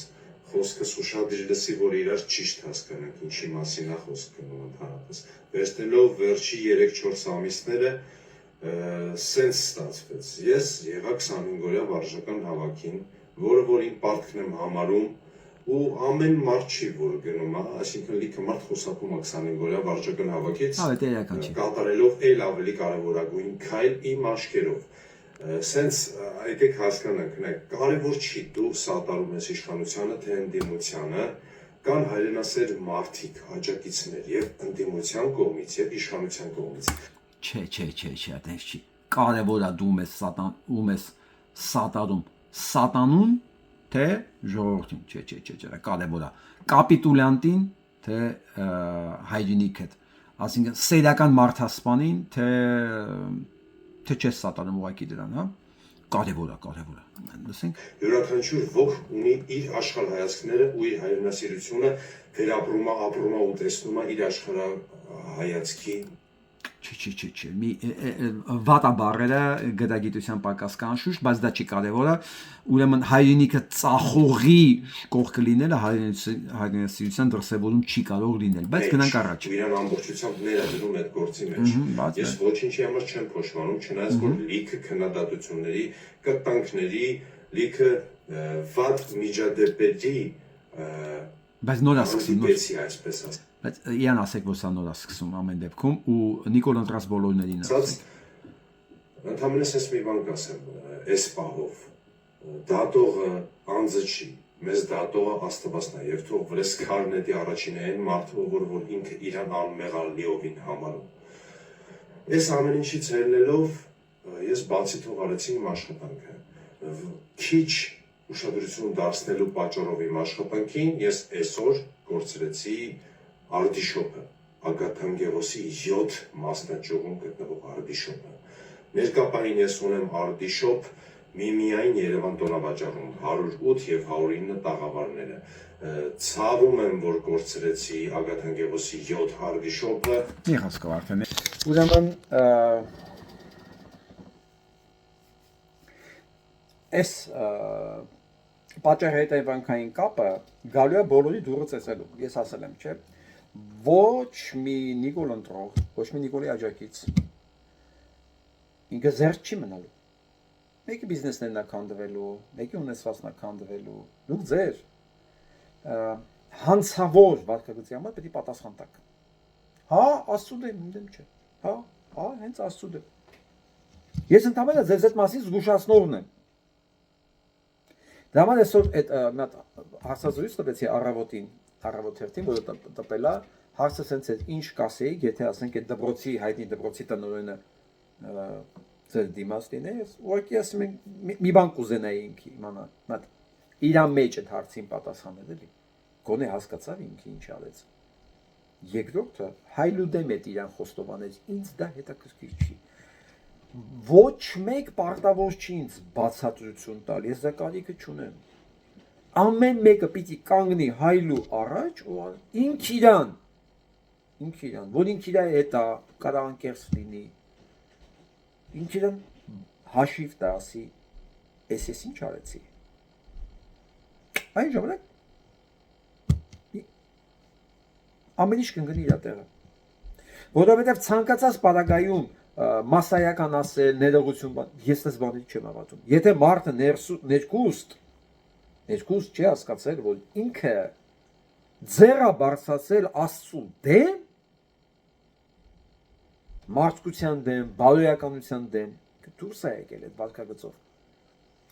խոսքս ուշադրի լսի, որ իրար ճիշտ հասկանանք ինչի մասին է խոսք գնում ընդհանրապես։ Վերցնելով վերջի 3-4 ամիսները սենց ստացվեց։ Ես եղա 25-օրյա վարժական հավաքին, որը որ իմ պարտքն եմ համարում ու ամեն մարդ չի որ գնում, այսինքն լիքը մարդ խուսափում է 25-օրյա վարժական հավաքից, կատարելով այլ ավելի կարևորագույն քայլ իմ աչքերով։ Սենց եկեք հասկանանք, կարևոր չի դու սատարում ես իշխանությանը, թե ընդդիմությանը, կան հայրենասեր մարդիկ, աջակիցներ եւ ընդդիմության կողմից եւ իշխանության կողմից։ Չէ, այդպես չի։ Կարևոր է դու ես սատարում սատանուն, թե ժողովրդին, չէ, կարևոր է կապիտուլյանտին, թե հայրենիքդ, այսինքն սեյրական մարդասպանին, թե չես սատարում ուղղակի դրան, հա։ Կարևոր է։ Լսենք։ Յուրաքանչյուր ոք ունի իր աշխարհայացքները ու իր հայրենասիրությունը վերապրում է, ապրում է ու տեսնում է իր աշխարհայացքի։ Չէ, մի վատա բառերը գիտագիտության պակաս կան շուշտ, բայց դա չի կարևորը, ուրեմն հայրենիքը ծախողի կողքը լինելը հայրենասիրության դրսևորում չի կարող լինել, բայց գնանք առաջ։ Իրան ամբողջությամբ ներդրում այդ գործի մեջ։ Ես ոչինչի համար չեմ փոշմանում, չնայած որ լիքը քննադատությունների, կտանքների, լիքը վատ միջադեպերի բայց նոր ասկսում, այսպես ասած։ Բայց իրան ասեք, որ սա նոր է սկսում ամեն դեպքում ու Նիկոլ ընտրած բոլորներին ասեք։ Ընդհանրապես ես մի բան կասեմ, այս պահով դատողը անձը չի, մեզ դատողը Աստվածն է եւ թող վրես քարնետի առաջին այն մարդը, որ ինքը իրան անմեղալիովին համարում։ Այս ամեն ինչից ելնելով ես բացի թողարեցի իմ աշխատանքը։ Քիչ ուշադրություն դարձնելու պատճառով իմ աշխատանքին ես այսօր կորցրեցի Արդիշոպը, Ագաթանգերոսի 7 մասնաճյուղում գտնվող Արդիշոպը։ Ներկապային ես ունեմ Արդիշոպ միմիայն Երևան տոնավաճառում 108 եւ 109 տաղավարները։ Ցավում եմ, որ կորցրեցի Ագաթանգերոսի 7 Արդիշոպը։ Մի հասկա արդեն։ Ուրեմն այս պատճառահետևանքային կապը գալու է բոլորի դուրը ծեծելու։ Ես ասել եմ, չէ՞։ Ոչ մի Նիկոլ ընտրող, ոչ մի Նիկոլի աջակից ինքը զերծ չի մնալու։ Մեկի բիզնեսներն է քանդվելու, մեկի ունեցվածքն է քանդվելու։ Դուք ձեր հանցավոր վարկագծի համար պետք է պատասխան տաք։ Հա, Աստծո դեմ չէ։ Հա, հենց Աստծո դեմ։ Ես ընդհանրապես ձեզ այդ մասին զգուշացնողն եմ։ Դա համար այսօր այդ մի հարցազրույց տվեցի առավոտին, առավոտ-հերթին, որը տպելա, հարցը սենց է, ինչ կասեիք, եթե ասենք այդ դպրոցի, հայտնի դպրոցի տնօրենը ձեր դիմաց լիներ, ուղղակի ասում ենք մի բան կուզենայի ինքը իմանալ, իր մեջ այդ հարցին պատասխանել էլի, գոնե հասկացավ ինքը ինչ արեց։ Երկրորդը հայլուդեմ է իրան խոստովանեց, ինձ դա հետաքրքիր չի։ Ոչ մեկ պարտավոր չի ինձ բացատրություն տալ, ես դա կարիքը չունեմ։ Ամեն մեկը պիտի կանգնի հայլու առաջ ու ինք իրան, որ ինք իր հետ է, կարող անկեղծ լինի, ինք իրան հաշիվ տա ասի, ես ինչ արեցի։ Այն ժամանակ ամեն ինչ կընկնի իր տեղը։ Որովհետև ցանկացած պարագայում մասսայական ասել, ներողություն, ես դες բանի չեմ հավատում։ Եթե մարդը ներքուստ չի հասկացել, որ ինքը ձեռա բարձրացել Աստծու դեմ, մարդկության դեմ, բարոյականության դեմ, դուրս է եկել այդ վարկագծով։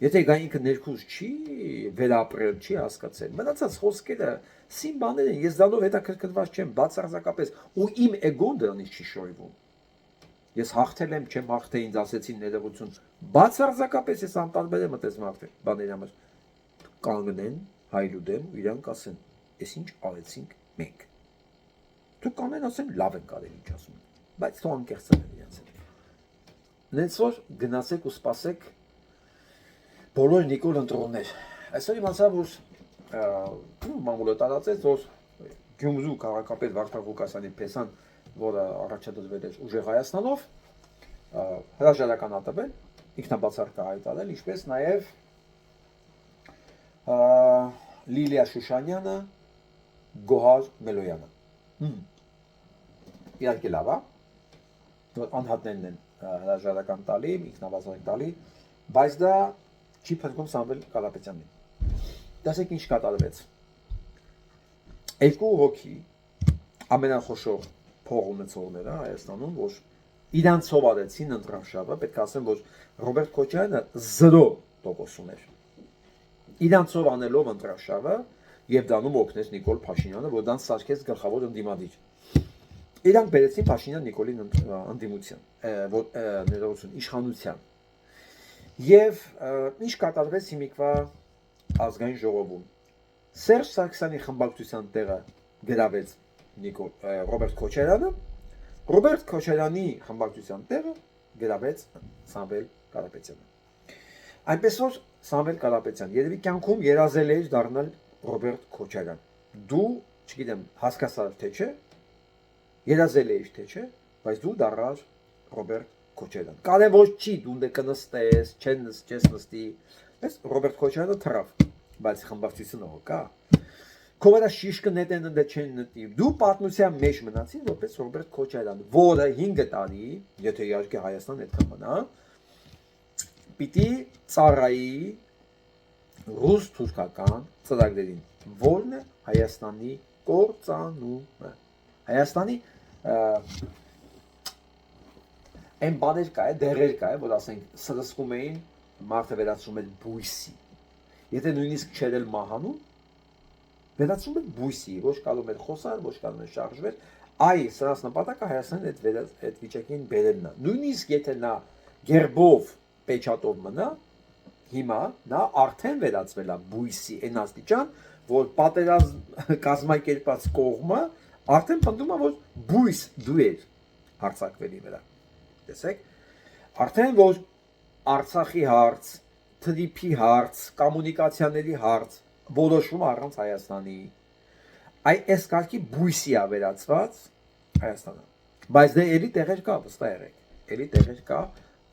Եթե գա ինքը ներքուստ չի վերապրել, չի հասկացել, մնացած խոսքերը սին բաներ են, ես դրանով հետաքրքրված չեմ, բացարձակապես, ու իմ էգոն դրանից չի շոյվում։ Ես հաղթել եմ, չեմ հաղթել, ինձ ասեցին ներողություն։ Բացարձակապես ես անտարբեր եմ այդպես բաների համար։ Կանգնեն հայլու դեմ ու իրանք ասեն, ես ինչ արեցինք մենք։ Դուք կանեն ասեն, լավ ենք արել ինչ ասում են, բայց թող անկեղծեն իրենց հետ։ Նենց որ գնացեք ու սպասեք Բոլոր Նիկոլ ընտրողներ։ Այսօր իմացա, որ մամուլը տարածեց, որ Գյումրու քաղաքապետ Վարդան Ղուկասյանի փեսան, որը առաջադրվել էր ուժեղ Հայաստանով, հրաժարական ա տվել, ինքնաբացարկա հայտարարել, ինչպես նաև Լիլիա Շուշանյանը, Գոհար Մելոյանը։ Իհարկե լավ է, որ անհատներն են հրաժարական տալի, ինքնաբացարկ տալի, բայց դա չի փրկում Սամվել Կարապետյանին։ Դասեք ինչ կատարվեց։ Երկու հոգի ամենախոշոր փող ունեցողները Հայաստանում, որ իրանց սովորեցին ընտրաշավը, պետք է ասեմ, որ Ռոբերտ Քոչարյանը 0% ուներ։ Իրանցով անելով ընտրաշավը եւ դանում օգնեց Նիկոլ Փաշինյանը, որ դրանց սարքեց գլխավոր ընդդիմադիր։ Իրանք բերեցին Փաշինյան Նիկոլին ընդդիմության, ներողություն, իշխանության։ Եվ ինչ կատարվեց հիմիկվա ազգային ժողովում։ Սերժ Սարգսյանի խմբակցության տեղը գրավեց Ռոբերտ Քոչարյանը, Ռոբերտ Քոչարյանի խմբակցության տեղը գրավեց Սամվել Կարապետյանը։ Այնպես որ Սամվել Կարապետյան երևի կյանքում երազել էր դառնալ Ռոբերտ Քոչարյան։ Դու, չգիտեմ, հասկացար թե չէ, երազել էիր թե չէ, բայց դու դառար Ռոբերտ Քոչարյան։ Կարևոր չի դու կնստես, չես նստի, բայց Ռոբերտ Քոչարյանը թռավ, բայց խմբակցությունը կա։ Քո վրա շիշկը նետեն ընդ չեն նետի։ Դու պատմության մեջ մնացիր որպես Ռոբերտ Քոչարյան, որը 5 տարի, եթե իհարկե Հայաստան այդքան մնա, պիտի ծառայի ռուս թուրքական ծրագրերին, որն է Հայաստանի կործանումը։ Հայաստանի այն բաներ կա, դերեր կա, որ ասենք սրսկում էին, մարդը վերածում էր բույսի։ Եթե նույնիսկ չէր էլ մահանում, վերածում էր բույսի, ոչ կարող էր խոսալ, ոչ կարող էր շարժվել, այ սրանց նպատակը Հայաստանին այդ վիճակին բերելն է։ Նույնիսկ եթե նա գերբով պեչատով մնա, հիմա նա արդեն վերածվել է բույսի այն աստիճան, որ պատերազմ կազմակերպած կողմը արդեն պնդում է, որ բույս դու էր հարձակվելի վրա։ Տեսեք, արդեն որ Արցախի հարց, թրիփի հարց, կոմունիկացիաների հարց որոշվում առանց Հայաստանի։ Այս կարգի բույսի է վերածված Հայաստանը։ Բայց դե էլի տեղեր կա, վստահ եղեք, էլի տեղեր կա,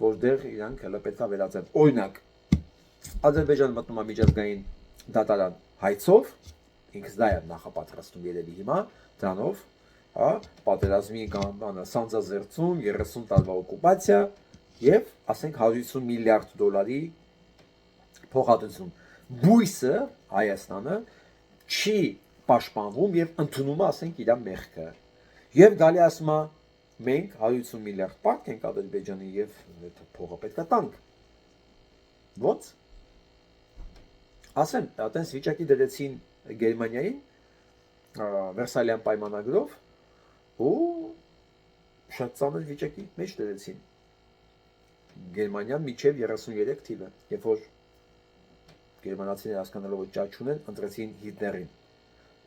որ դեռ իրանք հələ պետք է վերածեն։ Օրինակ, Ադրբեջանը մտնում է միջազգային դատարան հայցով, ինքս դա է նախապատրաստում երևի հիմա, դրանով, հա, պատերազմի կամ սանձազերծում, 30 տարվա օկուպացիա եւ ասենք 150 միլիարդ դոլարի փոխհատուցում։ Բույսը Հայաստանը չի պաշտպանվում եւ ընդունում է ասենք իր մեղքը։ Եվ գալի ասում է մենք 150 միլիարդ պարկ ենք Ադրբեջանի եւ այդ փողը պետք է տանք։ Ո՞նց։ Ասեմ, այտենց վիճակի դրեցին Գերմանիային Վերսալյան պայմանագրով ու շատ ծանր վիճակի մեջ դրեցին Գերմանիան միջև 33 թիվը, երբ որ գերմանացիները հասկանալով որ ճաճ չունեն, ընտրեցին Հիտլերին,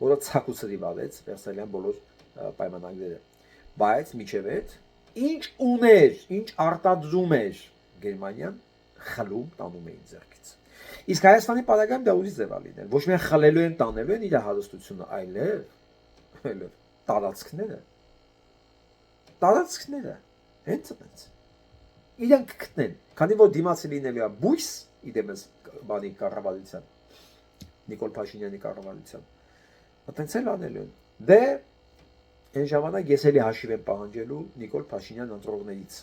որը ցակուցրի վարեց Վերսալյան բոլոր պայմանագրերը։ Բայց միջև այդ ինչ ուներ, ինչ արտադրում էր Գերմանիան, խլում տանում էին ձեռքից։ Իսկ Հայաստանի պարագայում դա ուրիշ ձև է լինել։ Ոչ միայն խլելու են, տանելու են իր հարստությունը, այլև տարածքները, հենց այդպես։ Իրանք կգտնեն, քանի որ դիմացի լինելու է բույս, իդեմս բանի կառավարության, Նիկոլ Փաշինյանի կառավարության, այտենց էլ անելու են։ Դե այն ժամանակ ես էլի հաշիվ եմ պահանջելու Նիկոլ Փաշինյան ընտրողներից։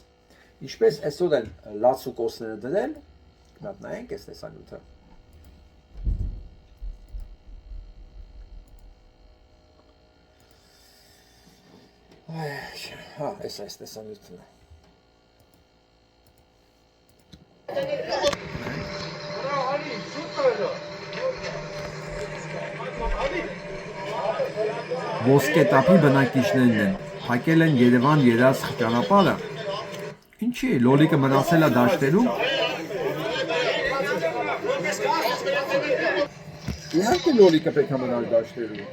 Ինչպես այսօր են լացուկոսները դրել, նայենք այս տեսանյութը։ Հա, այս տեսանյութն է։ Ոսկետապի բնակիչներն են, փակել են Երևան երազ ճանապարհը։ Ինչի, լոլիկը մնացել է դաշտերում։ Իհարկե լոլիկը պետք է մնալ դաշտերում։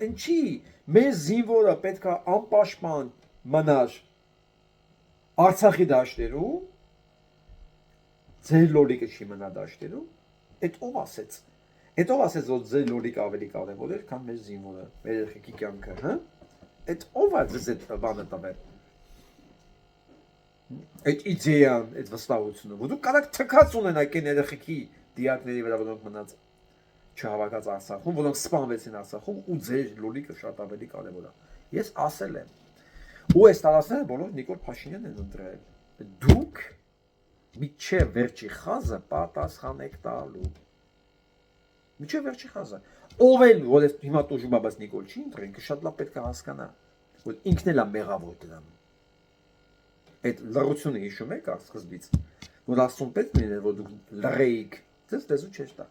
Ինչի մեր զինվորը պետք է անպաշտպան մնար Արցախի դաշտերում, ձեր լոլիկը չի մնա դաշտերում, այդ ով ասեց։ Այդ ով ասեց, որ ձեր լոլիկը ավելի կարևոր է, քան մեր զինվորը, մեր երեխեքի կյանքը, հա։ Այդ ով է ձեզ այդ բանը տվել։ Այդ իդեան, այդ վստահությունը, որ դուք կարող թքած ունենաք այն երեխեքի դիակների վրա, որոնք մնաց չհավաքած Արցախում, որոնք սպանվեցին Արցախում ու ձեր լոլիկը շատ ավելի կարևոր է։ Ես ասել եմ։ Ու այս տարածքները բոլոր Նիկոլ Փաշինյանն են ընտրել։ Դուք միջև վերջի խազը պատասխան եք տալու։ Միջև վերջի խազը։ Ով էլ որ հիմա տուժում է, բայց Նիկոլ չի ընտրել, ինքը շատ լավ պետք է հասկանա, որ ինքն էլ է մեղավոր դրանում։ Այդ լռությունը հիշում եք սկզբից, որ Աստծուն պետք լիներ, որ դուք լռեիք, ձեզ լեզու չէր տա։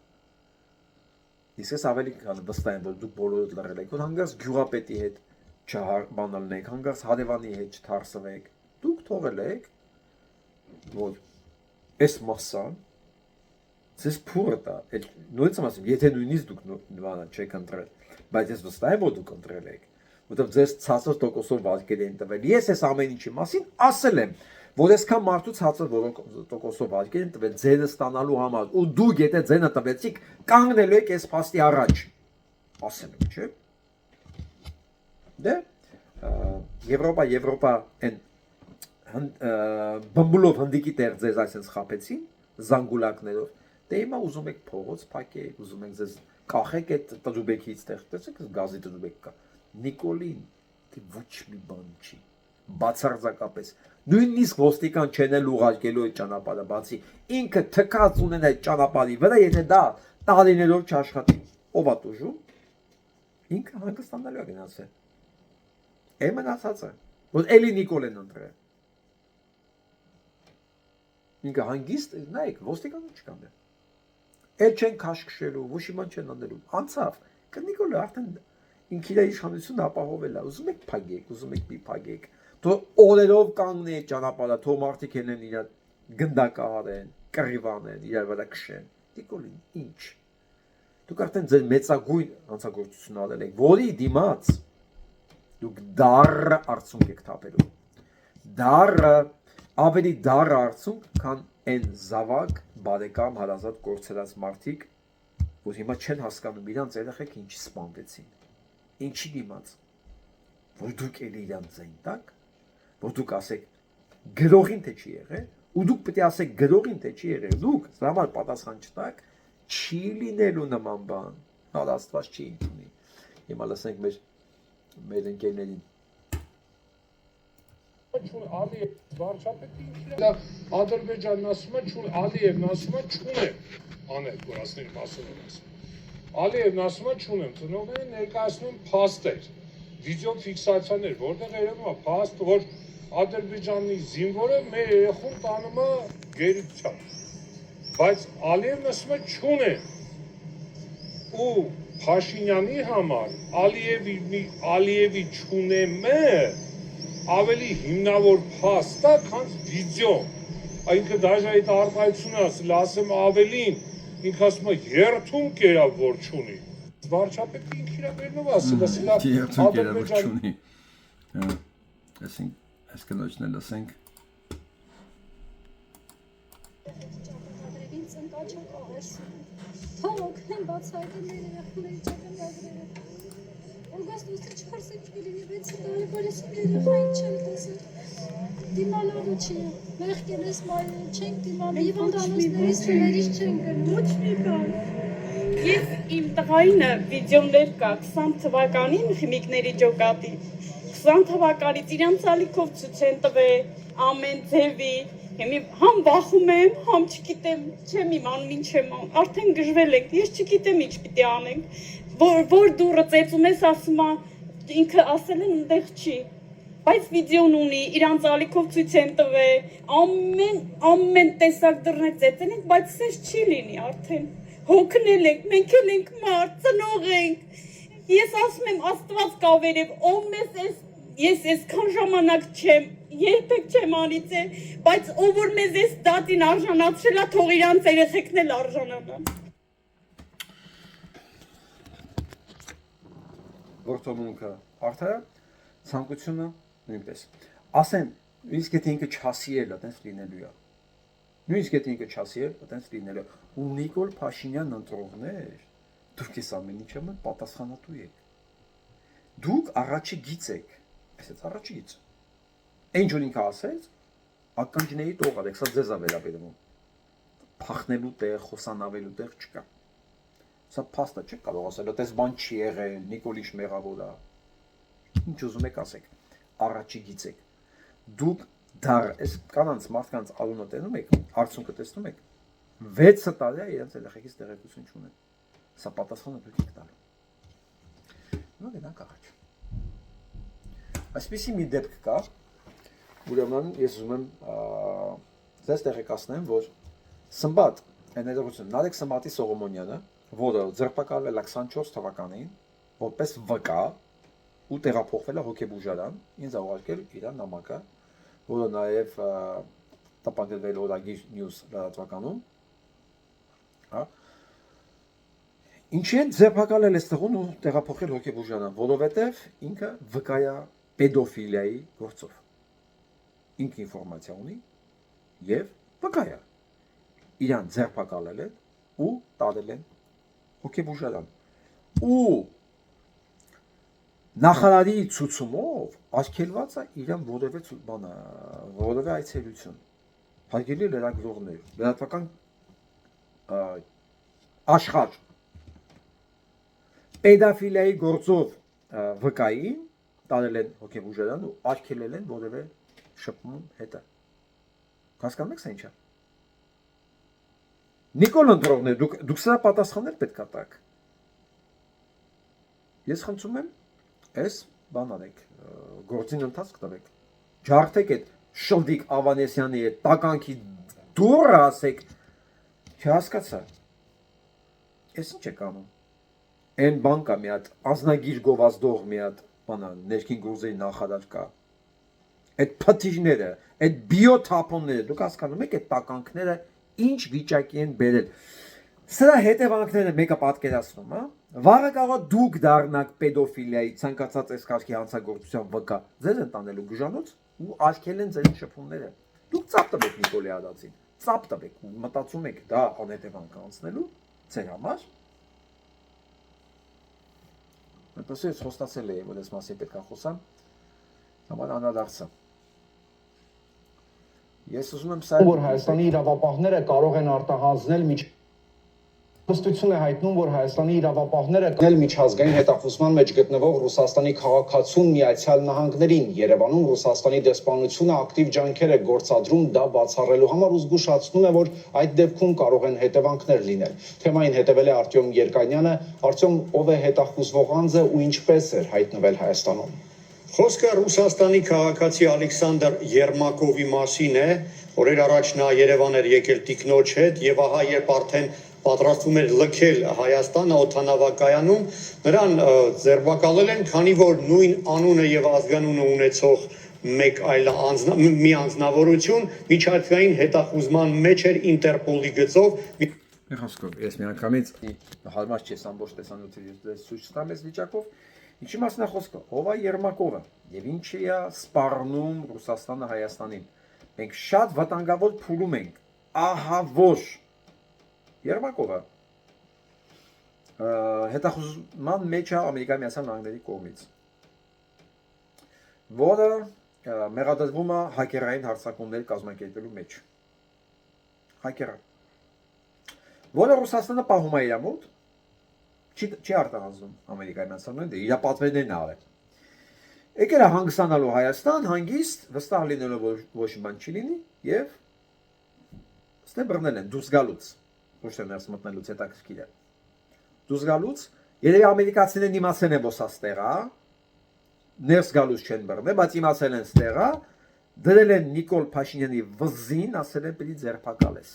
Իսկ ես ավելի վստահ եմ, որ դուք բոլորդ լռել եք, որ հանգարց գյուղապետի հետ չբանալնեք, հանգարց հարևանի հետ չթարսվեք, դուք թողել եք, որ այս մասան ձեզ փուրը տա, նույնիսկ եմ ասում, եթե նույնիսկ դուք չեք ընտրել, բայց ես վստահ եմ, որ դուք ընտրել եք, որտեղ ձեզ ցածր տոկոսով վարկեր են տվել։ Ես այս ամեն ինչի մասին ասել եմ, որ այսքան մարդու ցածր տոկոսով վարկեր են տվել ձենը ստանալու համար, ու դուք եթե ձենը տվեցիք, կանգնելու եք այս փաստի առաջ։ Ասել եմ, չէ՞։ Դե Եվրոպա այն բմբուլով հնդիկի տեղ ձեզ այսպես խապեցին զանգուլակներով։ Դե հիմա ուզում եք փողոց փակեք, ուզում եք ձեզ կախեք այդ տրուբեկից տեղ, տեսեք գազի տրուբեք կա։ Նիկոլին դե ոչ մի բան չի։ Բացարձակապես նույնիսկ ոստիկան չեն էլ ուղարկելու այդ ճանապարհը, բացի ինքը թքած ունեն այդ ճանապարհի վրա, եթե դա տարիներով չաշխատի։ Ով է տուժում։ Ինքը հանգստանալու է գնացել։ Մնացածը, որ էլի Նիկոլեն ընտրել։ Ինքը հանգիստ, նայեք, ոստիկանը չկան դե։ Էլ չեն քաշքշելու, ոչ իման չեն անելու։ Անցավ, Նիկոլը արդեն ինքի իր իշխանությունը ապահովել է։ Ուզում եք փագեք, ուզում եք մի փագեք։ Թող օրերով կանգնի այդ ճանապարհը, թող մարդիկ են իր գնդակահարեն, կռիվանեն, իր վրա քշեն։ Նիկոլին ինչ։ Դուք արդեն ձեր մեծագույն հանցագործություն արել եք, որի դիմաց դուք դառը արցունք եք թափելու։ Դառը ավելի դառը արցունք, քան այն զավակ, բարեկամ, հարազատ կորցրած մարդիկ, որ հիմա չեն հասկանում իրանց երեխեք ինչի սպանվեցին։ Ինչի դիմաց։ Որ դուք էլի իրանց ձայն տակ, որ դուք ասեք գրողին թե չի եղել, ու դուք պետք է ասեք գրողին թե չի եղել, դուք սա համար պատասխան չտաք, չի լինելու նման բան, Աստված չի ընդունի։ Հիմա լսենք մեր ընկերներին։ Ալիև վարչապետի ինքն Ադրբեջանն ասում է չուն, Ալիևն ասում է չունեմ, անել, որ ասների մասով եմ ասում։ Ալիևն ասում է չունեմ, ծնողները ներկայացնում փաստեր, վիդեո ֆիքսացիաներ, որտեղ երևում է փաստ, որ Ադրբեջանի զինվորը մեր երեխուն տանում է գերության։ Բայց Ալիևն ասում է չունեմ։ Ու Փաշինյանի համար Ալիևի չունեմը ավելի հիմնավոր փաստ է, քան վիդեո։ Այնքը դաժե այդ արտահայտությունը ասեմ ավելին, ինքը ասում է երթում կերավ որ չունի։ Վարչապետը ինքը իր վերնով ասել, երթում կերավ որ չունի։ Այս կնոջն էլ ասենք։ Թող են բացահայտել երեխաների ճակատագրերը։ Օրգաստ ուստի չխարսեք կլինի 6 տարի բարեսին երեխային չեն տեսել։ Դիմանալու չի, մեղքենես մայրեն չենք դիմանում, հիվանդանոցներից ծուներից չեն գնում, ոչ մի բան։ Ես իմ տղայինը վիդեոներ կա 20 թվականին խիմիկների ջոկատի, 20 թվականից իրանց ալիքով ցույց են տվել ամեն ձևի, համ վախում եմ, համ չգիտեմ, չեմ իմանում ինչ եմ անում, արդեն գժվել ենք, ես չգիտեմ ինչ պիտի անենք, որ դուրը ծեծում ես ասում է, ինքը ասել են ընդեղ չի, բայց վիդեոն ունի, իրանց ալիքով ցույց են տվել, ամեն տեսակ դռներ ծեծել ենք, բայց սես չի լինի արդեն, հոգնել ենք, մենք էլ ենք մարդ, ծնող ենք, ես ասում եմ Աստված կա վերև, ով մեզ ես այսքան ժամանակ չեմ, երբեք չեմ անիծել, բայց ով որ մեզ այս դատին արժանացրել է, թող իրանց երեխեքն էլ արժանանան։ Որդոմունքը արդարը, ցանկությունը նույնպես։ Ասեն, իսկ եթե ինքը չասի էլ է, տես լինելու է։ Նույնիսկ եթե ինքը չասի էլ, այտենց լինել է։ Ու Նիկոլ Փաշինյանն ընտրողներ, դուք այս ամեն ինչը պատասխանատու եք։ Դուք առաջի գիծ եք, այսպես առաջի գիծ։ Ինչ որ ինքը ասեց, ականջների տողալ եք, սա ձեզ է վերաբերվում։ Փախնելու տեղ, խոսանավելու տեղ չկա։ Սա փաստը չի կարող ասել, այդպես բան չի եղել, Նիկոլիշ մեղավոր է։ Ինչ ուզում եք ասեք, առաջի գիծ եք։ Դուք դար, այս կանանց մարդկանց արունը տենում եք, արդյունքը տեսնում եք, 6 տարի է իրենց երեխեքից տեղեկություն չունեն։ Սա պատասխանը դուք եք տալու։ Հիմա գնանք առաջ։ Այսպիսի մի դեպք կա, ուրեմն ես ուզում եմ ձեզ տեղեկացնեմ, որ Սմբատ, ներողություն, Նարեկ Սմբատի Սողոմոնյանը, որը ձերբակալվել է 24 թվականին, որպես վկա ու տեղափոխվել է հոգեբուժարան, ինձ ուղարկել իր նամակը, որը նաև տպագրվել Օրագիր News լրատվականում, հա։ Ինչի են ձերբակալել այս տղուն ու տեղափոխել հոգեբուժարան, որովհետև ինքը վկա է պեդոֆիլիայի գործով։ Ինքը ինֆորմացիա ունի եւ վկա է։ Իրան ձերբակալել են ու տարել են հոգեբուժարան։ Ու նախարարի ցուցումով արգելված է իրան որևէ այցելություն։ Հարգելի լրագրողներ, լրատվական աշխարհ պեդոֆիլիայի գործով վկային տարել են հոգեբուժարան ու արգելել են որևէ շփում հետը։ Հասկանում եք սա ինչա։ Նիկոլ ընտրողներ, դուք սա պատասխանել պետք է տաք։ Ես խնդրում եմ, այս բան արեք, գործին ընթացք տվեք։ Ջարդեք այդ Շլդիկ Ավանեսյանի այդ տականքի դուրը ասեք, չհասկացա։ Ես ինչ եք անում։ Այն բան կա մի հատ ազնագիր գովազդող մի հատ բանա ներքին գործերի նախարար կա։ Այդ փթիժները, այդ բիոթափոնները, դուք հասկանում եք այդ տականքները ինչ վիճակի են բերել։ Սրա հետևանքները մեկը պատկերացնում, հա։ Վաղը կարող դուք դառնաք պեդոֆիլիայի ցանկացած այս կարգի հանցագործության վկա։ Ձեզ են տանելու գժանոց ու արգելեն ձեր շփումները։ Դուք ծափ տվեք Նիկոլի Ադացին։ Ծափ տվեք ու մտածում եք դա անհետևանք անցնելու ձեր համար։ Մտածում ես խոստացել եմ, որ այս մասի պետք է խոսամ։ Համար անդրադարձա։ Ես ուզում եմ սա որ Հայաստանի իրավապահները կարող են արտահանձնել Հստություն է հայտնում, որ Հայաստանի իրավապահները կանել միջազգային հետախուզման մեջ գտնվող Ռուսաստանի քաղաքացուն Միացյալ Նահանգներին, Երևանում Ռուսաստանի դեսպանությունը ակտիվ ջանքեր է գործադրում դա բացառելու համար ու զգուշացնում է, որ այդ դեպքում կարող են հետևանքներ լինել։ Թեմային հետևել է Արտյոմ Երկանյանը, Արտյոմ, ով է հետախուզվող անձը ու ինչպես էր հայտնվել Հայաստանում։ Խոսքը Ռուսաստանի քաղաքացի Ալեքսանդր Երմակովի մասին է, օրեր առաջ նա Երևան էր եկել տիկնոջ հետ եւ ահա երբ արդեն պատրաստվում էր լքել Հայաստանը օդանավակայանում, նրան ձերբակալել են, քանի որ նույն անունը եւ ազգանունը ունեցող մի անձնավորություն միջազգային հետախուզման մեջ էր Ինտերպոլի գծով։ Խոսքով, ես միանգամից հարմար չես ամբողջ տեսանյութը ցույց տամ այս վիճակով։ Ինչի մասն է խոսքը, ով է Երմակովը եւ ինչի է սպառնում Ռուսաստանը Հայաստանին։ Մենք շատ վտանգավոր փուլում ենք, ահա որ Երմակովը հետախուզման մեջ է Ամերիկայի Միացյալ Նահանգների կողմից, որը մեղադրվում է հակերային հարձակումներ կազմակերպելու մեջ։ Հակերը, որը Ռուսաստանը պահում է իր մոտ, չի արտահանձնում Ամերիկայի Միացյալ Նահանգների, իր պատվերներն է արել։ Եկել է հանգստանալու Հայաստան, հանգիստ, վստահ լինելով ոչ մի բան չի լինի եւ ստե բռնել են դուրս գալուց, ոչ թե ներս մտնելուց հետաքրքիր է։ Դուրս գալուց, երևի ամերիկացիներն իմացել են, որ սա ստեղ է, ներս գալուց չեն բռնել, բայց իմացել են ստեղ է, դրել են Նիկոլ Փաշինյանի վզին, ասել են պիտի ձերբակալես։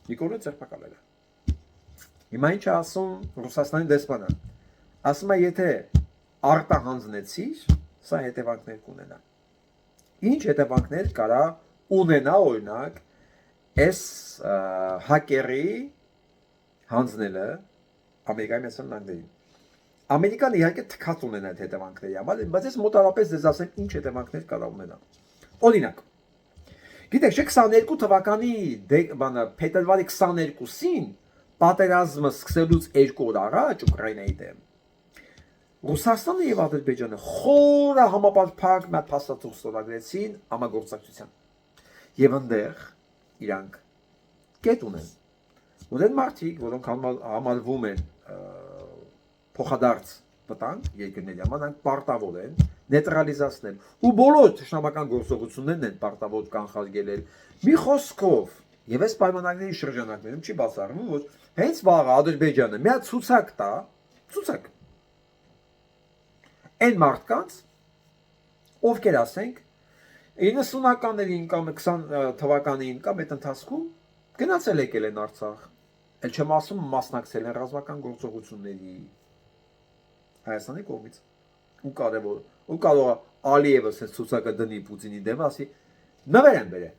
Նիկոլը ձերբակալել է։ Հիմա ինչ է ասում Ռուսաստանի դեսպանը։ Ասում է, եթե արտահանձնեցիր, սա հետևանքներ կունենա։ Ինչ հետևանքներ կարա ունենա օրինակ այս հակերի հանձնելը Ամերիկայի Միացյալ Նահանգներին։ Ամերիկան իհարկե թքած ունենա այդ հետևանքների համար, բայց ես մոտավորապես ձեզ ասեմ ինչ հետևանքներ կարա ունենա։ Օրինակ, Գիտեք, չէ 22 թվականի փետրվարի 22-ին պատերազմը սկսելուց 2 օր առաջ Ուկրաինայի դեմ Ռուսաստանը եւ Ադրբեջանը խորը համապարփակ մի փաստաթուղթ ստորագրեցին համագործակցության։ Եվ այնտեղ իրանք կետ ունեն։ Որեն մարդիկ, որոնք համալվում են փոխադարձ վտանգ երկրների համար, նրանք պարտավոր են նեյտրալիզացնել։ Ու բոլոր ճշտամական գործողություններն են պարտավոր կանխարգելել։ Մի խոսքով, եւ այս պայմանագրերի շրջանակներում չի բացառվում, որ հենց վաղը Ադրբեջանը մի հատ ցուցակ տա, ցուցակ այն մարդկանց, ովքեր ասենք 90-ականներին կամ 20 թվականներին կամ այդ ընթացքում գնացել եկել են Արցախ, էլ չեմ ասում մասնակցել են ռազմական գործողությունների Հայաստանի կողմից ու կարևոր ու կարող է Ալիևը այս ցուցակը դնի Պուտինի դեմ, ասի նվեր են բերել։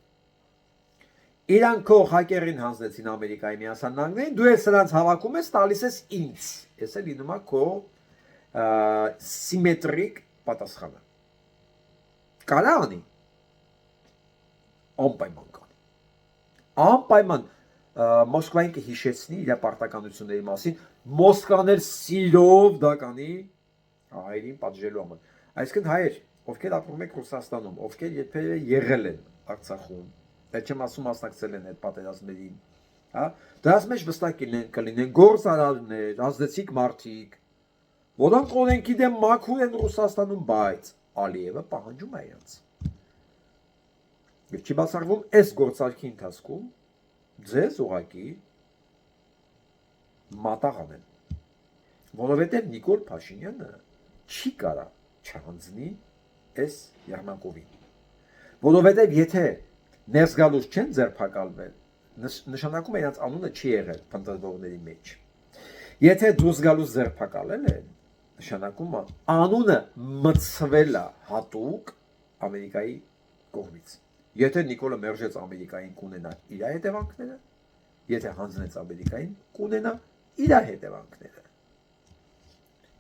Իրանք քո հակերին հանձնեցին Ամերիկայի Միացյալ Նահանգներին, դու ես սրանց հավաքում ես, տալիս ես ինձ։ Ես էլ լինում է քո սիմետրիկ պատասխանը։ Կարա անի։ Անպայման կանի։ Անպայման Մոսկվային կհիշեցնի իր պարտականությունների մասին, Մոսկվան էլ սիրով դա կանի հայերին պատժելու համար։ Այսինքն հայեր, ովքեր ապրում եք Ռուսաստանում, ովքեր երբևէ եղել են Արցախում, այդ չեմ ասում մասնակցել են այդ պատերազմներին, հա, դրանց մեջ վստահ կլինեն գործարարներ, ազդեցիկ մարդիկ, որոնք օրենքի դեմ մաքուր են Ռուսաստանում, բայց Ալիևը պահանջում է իրենց։ Եվ չի բացառվում այս գործարքի ընթացքում ձեզ ուղակի մատաղ անեն, որովհետև Նիկոլ Փաշինյանը չի կարա չհանձնի այս Երմակովին, որովհետև եթե ներս գալուց չեն ձերբակալվել, նշանակում է իրենց անունը չի եղել փնտրվողների մեջ, եթե դուրս գալուց ձերբակալել են, նշանակում է անունը մտցվել է հատուկ Ամերիկայի կողմից։ Եթե Նիկոլը մերժեց Ամերիկային կունենա իր հետևանքները, եթե հանձնեց Ամերիկային կունենա իր հետևանքները։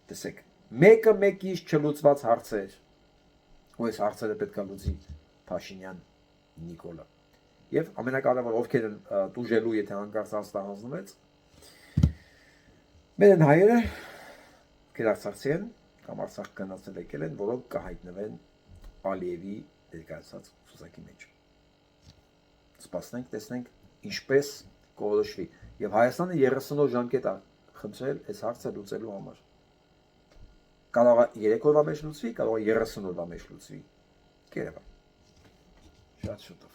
Տեսեք, մեկը մեկից չլուծված հարցեր, ու այս հարցերը պետք է լուծի Փաշինյան Նիկոլը։ Եվ ամենակարևորը ովքեր են տուժելու, եթե հանկարծ հանձնվեց, մեր են հայերը, ովքեր արցախցի են կամ Արցախ գնացել եկել են, որոնք կհայտնվեն Ալիևի ներկայացած ցուցակի մեջ։ Սպասենք, տեսնենք ինչպես կորոշվի։ Եվ Հայաստանը 30 օր ժամկետ է խնդրել այս հարցը լուծելու համար։ Կարող է 3 օրվա մեջ լուծվի, կարող է 30 օրվա մեջ լուծվի։ Կերևա։ Շատ շուտով։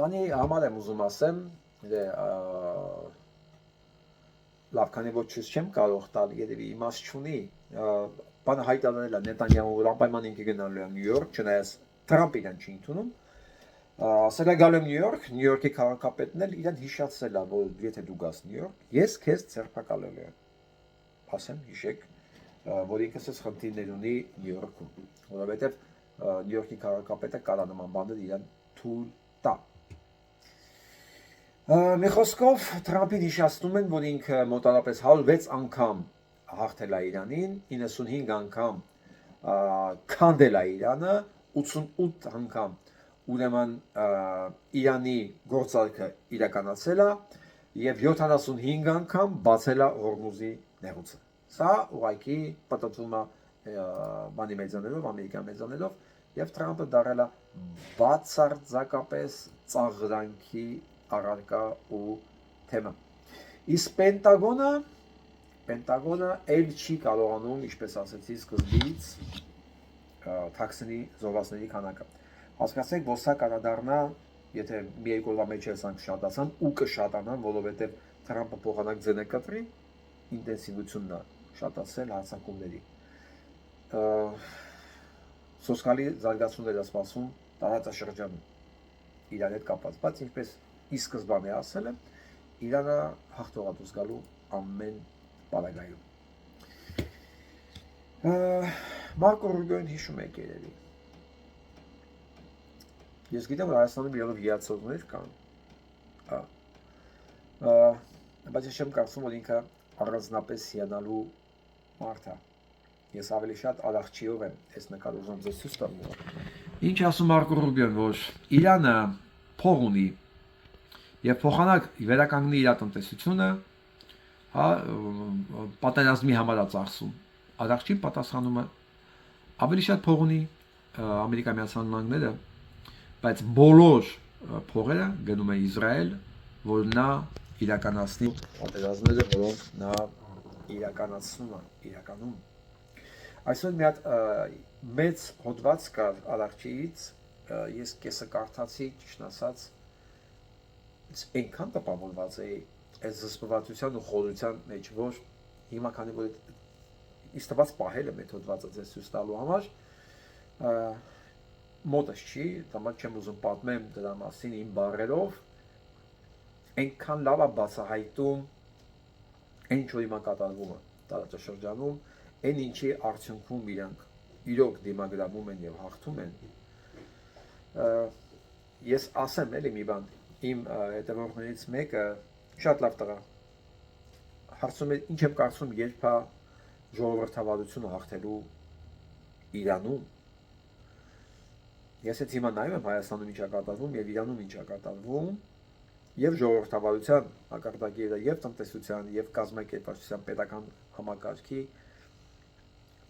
Անի համար եմ ուզում ասեմ, լավ, քանի որ չեմ կարող տալ, երևի իմաստ չունի, բանը հայտարարել է Նետանյահու, որ անպայման ինքը գնալու է Նյու Յորք, չնայած Թրամփը իրան չի ընդունում, ասել է գալու եմ Նյու Յորք, Նյու Յորքի քաղաքապետն էլ իրան հիշացրել է, որ եթե դու գաս Նյու Յորք, ես քեզ ձերբակալելու եմ, ասեմ, հիշեք, որ ինքս ես խնդիրներ ունի Նյու Յորքում, որովհետև Նյու Յորքի քաղաքապետը կարա նման բաներ իրան թույլ տա։ Մի խոսքով Թրամփին հիշացնում են, որ ինքը մոտավորապես 106 անգամ հաղթել է Իրանին, 95 անգամ քանդել է Իրանը, 88 անգամ ուրեմն Իրանի գործարքը իրականացել է եւ 75 անգամ բացել է Հորմուզի նեղուցը։ Սա ուղղակի պատտվում է բանի մեծաներով, ամերիկյան մեծաներով եւ Թրամփը դարել է բացարձակապես ծաղրանքի առարկա ու թեմա։ Իսկ Պենտագոնը էլ չի կարողանում, ինչպես ասեցի սկզբից, թաքցնի զոհվածների քանակը։ Հասկացեք, որ սա կարադառնա, եթե մի երկու օրվա մեջ սրանք շատացան ու կշատանան, որովհետև Թրամփը փոխանակ ձենը կտրի, ինտենսիվությունն է շատացել հարձակումների։ Սոսկալի զարգացումներ է սպասում տարածաշրջանում իրար հետ կապված, բայց ինչպես ի սկզբանե ասել եմ, Իրանը հաղթող է դուրս գալու ամեն պարագայում։ Մարկո Ռուբիոն հիշում եք երևի։ Ես գիտեմ, որ Հայաստանում իրավով հիացողներ կան, բայց ես չեմ կարծում, որ ինքը առանձնապես հիանալու մարդ է։ Ես ավելի շատ արարչիով եմ այս նկարը ուզում ձեզ ցույց տամ։ Ինչ ասում Մարկո Ռուբիոն, որ Իրանը փող ունի եւ փոխանակ վերականգնի իր տնտեսությունը, հա, պատերազմի համար է ծախսում։ Արարչին պատասխանում է ավելի շատ փող ունի Ամերիկայի Միացյալ Նահանգները, բայց բոլոր փողերը գնում է Իսրայել, որ նա իրականացնի պատերազմները, որոնք նա իրականացնում է, իրականում։ Այսօր մի հատ մեծ հոդված կար արարչիից, ես կեսը կարդացի, ճիշտ ասած, այնքան տպավորված էի այս զսպվածության ու խորության մեջ, որ հիմա քանի որ ինձ թվաց պահել եմ այդ հոդվածը ձեզ ցույց տալու համար, մոտս չի, դամա չեմ ուզում պատմեմ դրա մասին իմ բառերով, այնքան լավ է բացահայտում այն ինչ որ հիմա կատարվում է տարածաշրջանում, այն ինչի արդյունքում իրանք իրոք դիմագրավում են եւ հաղթում են։ Ես ասեմ էլի մի բան, իմ հետևորդներից մեկը շատ լավ տղա հարցում է ինչ եմ կարծում երբ է ժողովրդավարությունը հաղթելու Իրանում։ Ես այդ հիմա նայում եմ Հայաստանում ինչ է կատարվում եւ Իրանում ինչ է կատարվում եւ ժողովրդավարության հակարդակիրը եւ տնտեսության եւ կազմակերպվածության պետական համակարգի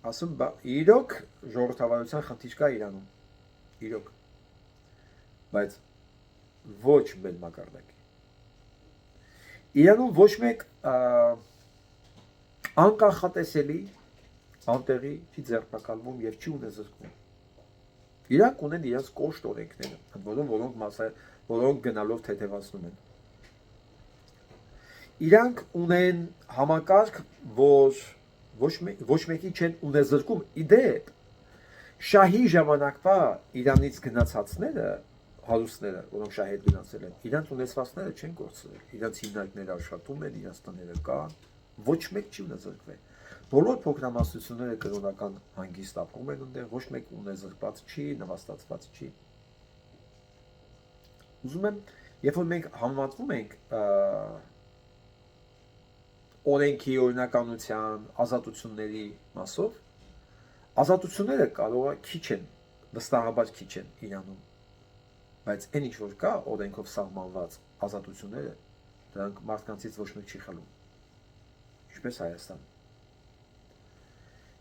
ասում իրոք ժողովրդավարության խնդիր կա Իրանում, իրոք, բայց ոչ մեր մակարդակի։ Իրանում ոչ մեկ անկախատեսելի անտեղի չի ձերբակալվում եւ չի ունեզրկվում։ Իրանք ունեն իրենց կոշտ օրենքները, որոնք գնալով թեթևացնում են։ Իրանք ունեն համակարգ, որ ոչ մեկի չեն ունեզրկում։ Իդեպ շահի ժամանակվա Իրանից գնացածները, հարուստները, որոնք շահի հետ գնացել են, իրանք ունեցվածքները չեն կորցրել, իրանք հիմնարկները աշխատում են, իրանք տները կան, ոչ մեկ չի ունեզրկվել։ Բոլոր փոքրամասնությունները կրոնական հանգիստ ապրում են այնտեղ, ոչ մեկ ունեզրկված չի, նվաստացված չի։ Ուզում եմ, երբ որ մենք համեմատվում ենք օրենքի օրինականության, ազատությունների մասով, ազատությունները կարող է քիչ են, վստահաբար քիչ են Իրանում, բայց այն ինչ որ կա օրենքով սահմանված ազատությունները, դրանք մարդկանցից ոչ մեկ չի խլում, ինչպես Հայաստան։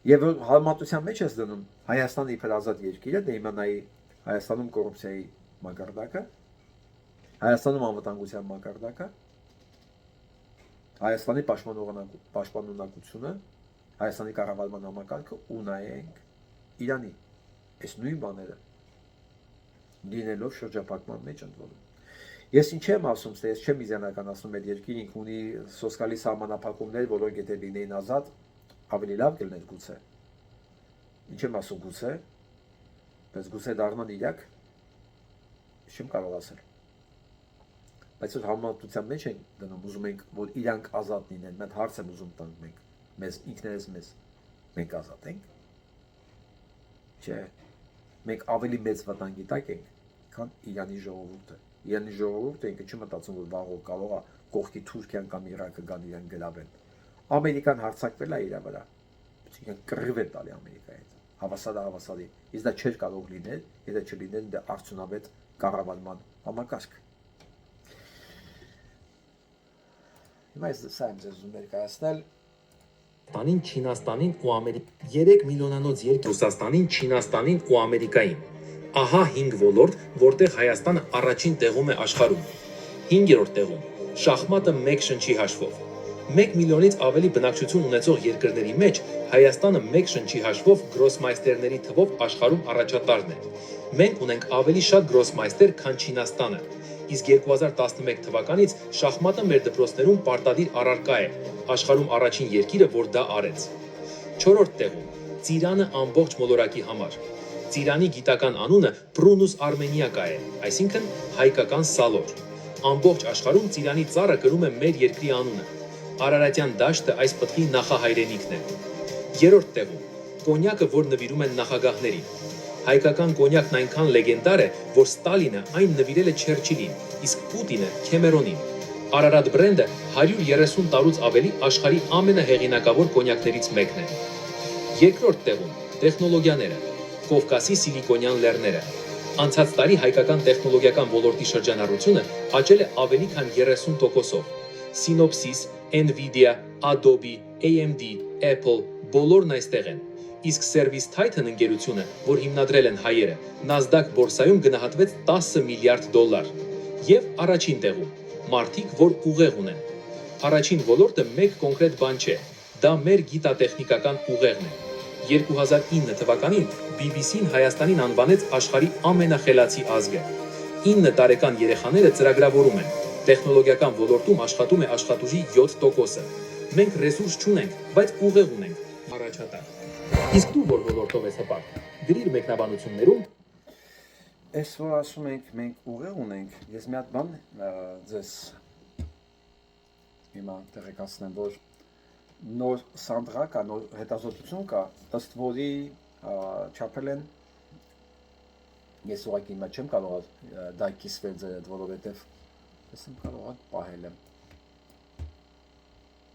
Եվ համատության մեջ ես դնում Հայաստանը իբր ազատ երկիր է, դե իմանայի Հայաստանում կոռուպցիայի մակարդակը, Հայաստանում անվտանգության մակարդակը, Հայաստանի պաշտպանունակությունը, Հայաստանի կառավարման համակարգը ու նայենք Իրանի այս նույն բաները լինելով շրջափակման մեջ ընդվորում։ Ես ինչ եմ ասում, թե ես չեմ իզյանականացնում այդ երկիրը, ինք ունի սոսկալի սահմանափակումներ, որոնք եթե լինեին ազատ, ավելի լավ կլիներ գուցե։ Ինչ եմ ասում գուցե, բայց գուցե դառնան իրաք, չեմ կարող ասել։ Բայց որ համատության մեջ ենք դնում, ուզում ենք, որ իրանք ազատ լինեն, մենք հարց եմ ուզում տանք մենք, մեզ ինքներս մեզ, մենք ազատ ենք։ Չէ, մենք ավելի մեծ վտանգի տակ ենք, քան Իրանի ժողովուրդը։ Իրանի ժողովուրդը ինքը չի մտածում, որ վաղը կարող է կողքի Թուրքիան կամ Իրաքը գան իրան գրավեն։ Ամերիկան հարձակվել է իր վրա, իրեն կռիվ են տալի Ամերիկայի հետ, հավասարի, իսկ դա չէր կարող լինել, եթե չլիներ դա արդյունավետ կառավարման համակարգ։ Հիմա ես սա եմ ձեզ ուզում ներկայացնել Ռուսաստանին, Չինաստանին ու Ամերիկային 3 միլիոնանոց երկիր Ռուսաստանին, Չինաստանին ու Ամերիկային։ Ահա 5 ոլորտ, որտեղ Հայաստանը առաջին տեղում է աշխարհում։ 5-րդ տեղում շախմատը 1 շնչի հաշվով։ 1 միլիոնից ավելի բնակչություն ունեցող երկրների մեջ Հայաստանը 1 շնչի հաշվով գրոսմայստերների թվով աշխարհում առաջատարն է։ Մենք ունենք ավելի շատ գրոսմայստեր, քան Չինաստանը։ Իսկ 2011 թվականից շախմատը մեր դպրոցներում պարտադիր առարկա է, աշխարհում առաջին երկիրը, որ դա արեց։ 4-րդ տեղում ծիրանը ամբողջ մոլորակի համար։ Ծիրանի գիտական անունը Prunus armeniaca է, այսինքն հայկական սալոր։ Ամբողջ աշխարհում ծիրանի ծառը կրում է մեր երկրի անունը։ Արարատյան դաշտը այս պտղի նախահայրենիքն է։ 3-րդ տեղում կոնյակը, որ նվիրում են նախագահներին։ Հայկական կոնյակն այնքան լեգենդար է, որ Ստալինը այն նվիրել է Չերչիլին, իսկ Պուտինը Քեմերոնին։ Արարատ բրենդը 130 տարուց ավելի աշխարհի ամենահեղինակավոր կոնյակներից մեկն է։ Երկրորդ տեղում տեխնոլոգիաները, Կովկասի սիլիկոնյան լեռները։ Անցած տարի հայկական տեխնոլոգիական ոլորտի շրջանառությունը աճել է ավելի քան 30%-ով։ Synopsys, Nvidia, Adobe, AMD, Apple բոլորն այստեղ են։ Իսկ Service Titan ընկերությունը, որ հիմնադրել են հայերը, Nasdaq բորսայում գնահատվեց $10 միլիարդ։ Եվ առաջին տեղում մարդիկ, որ ուղեղ ունեն։ Առաջին ոլորտը մեկ կոնկրետ բան չէ, դա մեր գիտատեխնիկական ուղեղն է։ 2009 թվականին BBC-ն Հայաստանին անվանեց աշխարհի ամենախելացի ազգը։ 9 տարեկան երեխաները ծրագրավորում են։ Տեխնոլոգիական ոլորտում աշխատում է աշխատուժի 7%-ը։ Մենք ռեսուրս չունենք, բայց ուղեղ ունենք։ Առաջատար։ Իսկ դու որ ոլորտով ես հպարտ, գրիր մեկնաբանություններում։ Այս որ ասում ենք մենք ուղեղ ունենք, ես մի հատ բան ձեզ հիմա տեղեկացնեմ, որ նոր սանդղա կա, նոր հետազոտություն կա, ըստ որի չափել են, ես ուղղակի հիմա չեմ կարող դա կիսվել ձեր հետ, որովհետև ես եմ կարող պահել եմ,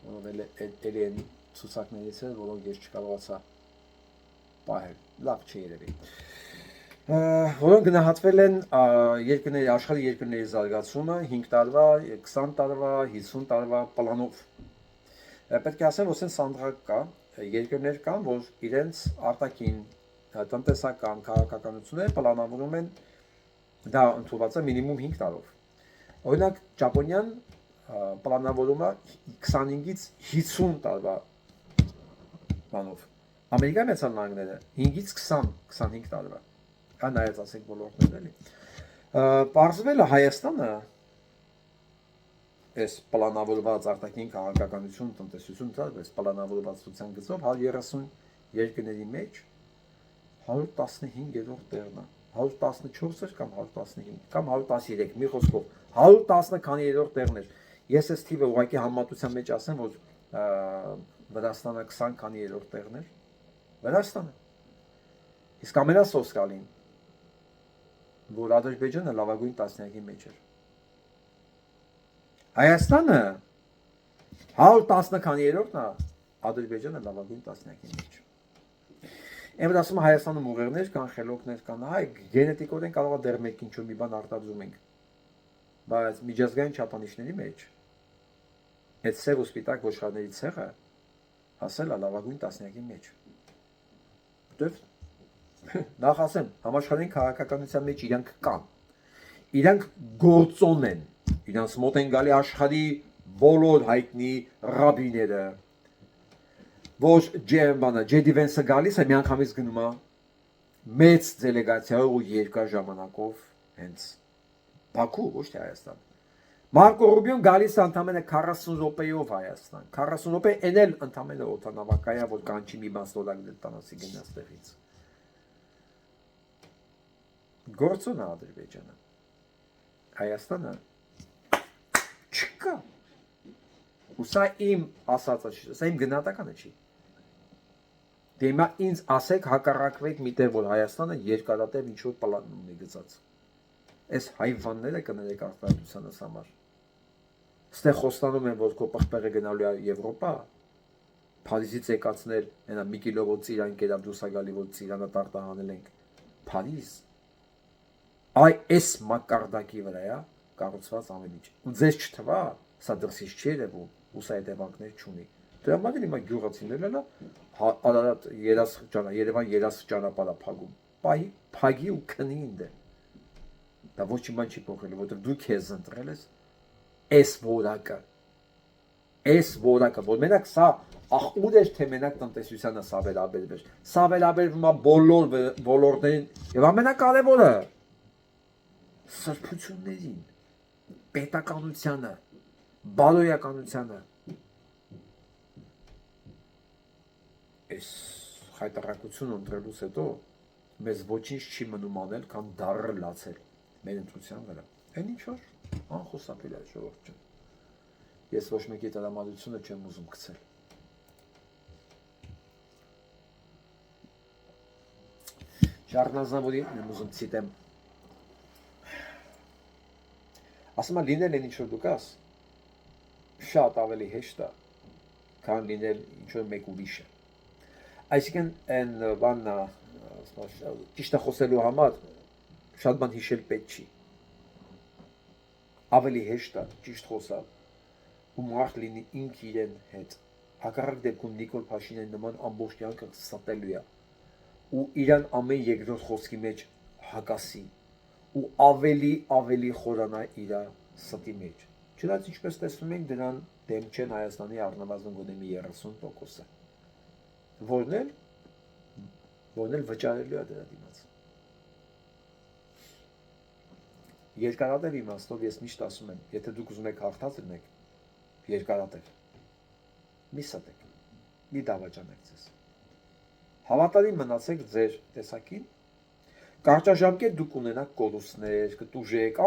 որովհետև էլի են ցուցակներից է, որոնք ես չկարողացա պահել, լավ չի երևի, որոնք գնահատվել են երկրների, աշխարհի երկրների զարգացումը 5 տարվա, 20 տարվա, 50 տարվա պլանով։ Պետք է ասեմ, որ սենց սանդղակ կա, երկրներ կան, որ իրենց արտաքին տնտեսական քաղաքականությունները պլանավորում են, դա ընդունված է մինիմում 5 տարով։ Օրինակ, Ճապոնիան պլանավորում է 25-ից 50 տարվա բանով։ Ամերիկայի Միացյալ Նահանգները 5-ից 20-25 տարվա։ Այն նայած ասենք ոլորտներ էլի։ Պարզվել է Հայաստանը այս պլանավորված արտաքին քաղաքականություն, տնտեսություն, այս պլանավորվածության գծով 130 երկրների մեջ 115-րդ տեղն է, 114 կամ 115 կամ 113, մի խոսքով 110 քանի երրորդ տեղն էր։ Ես այս թիվը ուղղակի համեմատության մեջ ասեմ, որ Վրաստանը 20 քանի երրորդ տեղն էր, Վրաստանը։ Իսկ ամենասոսկալին, որ Ադրբեջանը լավագույն տասնյակի մեջ էր։ Հայաստանը 110 քանի երրորդն է, Ադրբեջանը լավագույն տասնյակի մեջ։ Եմ ասում Հայաստանում ուղեղներ կան, խելոքներ կան, հայ գենետիկորեն կարող է դեռ մեկ ինչ-որ մի բան արտադրում ենք։ Բայց միջազգային չափանիշների մեջ այդ սև ու սպիտակ ոչխարների ցեղը հասել է լավագույն տասնյակի մեջ։ Որտեվ նախ ասեմ, համաշխարհային քաղաքականության մեջ իրանք կան։ Իրանք գործոն են։ Իրանց մոտ են գալի աշխարհի բոլոր հայտնի ռաբիները, որ Ջեդի Վենսը գալիս է, միանգամից գնում է մեծ դելեգացիայով ու երկար ժամանակով հենց Բաքու, ոչ թե Հայաստան։ Մարկո Ռուբիոն գալիս է ընդամենը 40 րոպեով Հայաստան։ 40 րոպե են էլ ընդամենը օդանավակայա, որ կանչի մի բան ստորակ դել տանասի գնաց տեղից։ Գործոն է Ադրբեջանը։ Հայաստանը չկա։ Ու սա իմ ասածը չի, սա իմ գնահատականը չի։ Դե հիմա ինձ ասեք հակառակվեք միտեղ, որ Հայաստանը երկարատև ինչ-որ պլան ունի գծած։ Այս հայվանները կներեք արտադրությանս համար։ Ստեղ խոստանում են, որ քո պղպեղը գնալու է Եվրոպա, Փարիզից եկածներ, այնա մի կիլո որ ծիրան կերավ դուրս գալի, որ ծիրանը տարտահանել ենք։ Փարիզ։ Այ այս մակարդակի վրա է կառուցված ամեն ինչ։ Ու ձեզ չթվա, սա դրսից չի երևում, ու սա հետևանքներ չունի։ Դրա համար հիմա գյուղացիներն Արարատ Երևան երաս ճանապարհը փագում։ Փագի ու քնի ինձ։ Դա ոչ մի բան չի փոխել, որովհետև դու քեզ ընտրել ես այս որակը, որ մենակ սա ախուր էր, թե մենակ տնտեսությանը սա վերաբերվեր։ Սա վերաբերվում է բոլոր ոլորտներին եւ ամենակարևորը սրբություններին, պետականությանը, բարոյականությանը։ Այս հայտարարությունը ընտրելուց հետո մեզ ոչինչ չի մնում անել, քան դառը լացել մեր ընտրության վրա։ Այն ինչ որ անխուսափելի է ժողովուրդ ջան։ Ես ոչ մեկի տրամադրությունը չեմ ուզում գցել։ Շարնազնավուրի եմ ուզում ցիտեմ։ Ասում եմ լինել են ինչ որ դու կաս, շատ ավելի հեշտ է, քան լինել ինչ որ մեկ ուրիշը։ Այսինքն այն բանն ճիշտ խոսելու համար շատ բան հիշել պետք չի։ Ավելի հեշտ է ճիշտ խոսալ ու մարդ լինի ինք իրեն հետ։ Հակառակ դեպքում Նիկոլ Փաշինյանի նման ամբողջ կյանքը ստելու է ու իրան ամեն երկրորդ խոսքի մեջ հակասի ու ավելի խորանա իր ստի մեջ։ Չնայած ինչպես տեսնում ենք դրան դեմ չեն Հայաստանի առնվազն գոնե մի 30%-ը։ Որն էլ վճարելու է դրա դիմաց։ Երկարատև իմաստով ես միշտ ասում եմ, եթե դուք ուզում եք հաղթած լինեք, երկարատև մի ստեք, մի դավաճանեք ձեզ։ Հավատարիմ մնացեք ձեր տեսակին, կարճաժամկետ դուք ունենաք կորուստներ, կտուժեք,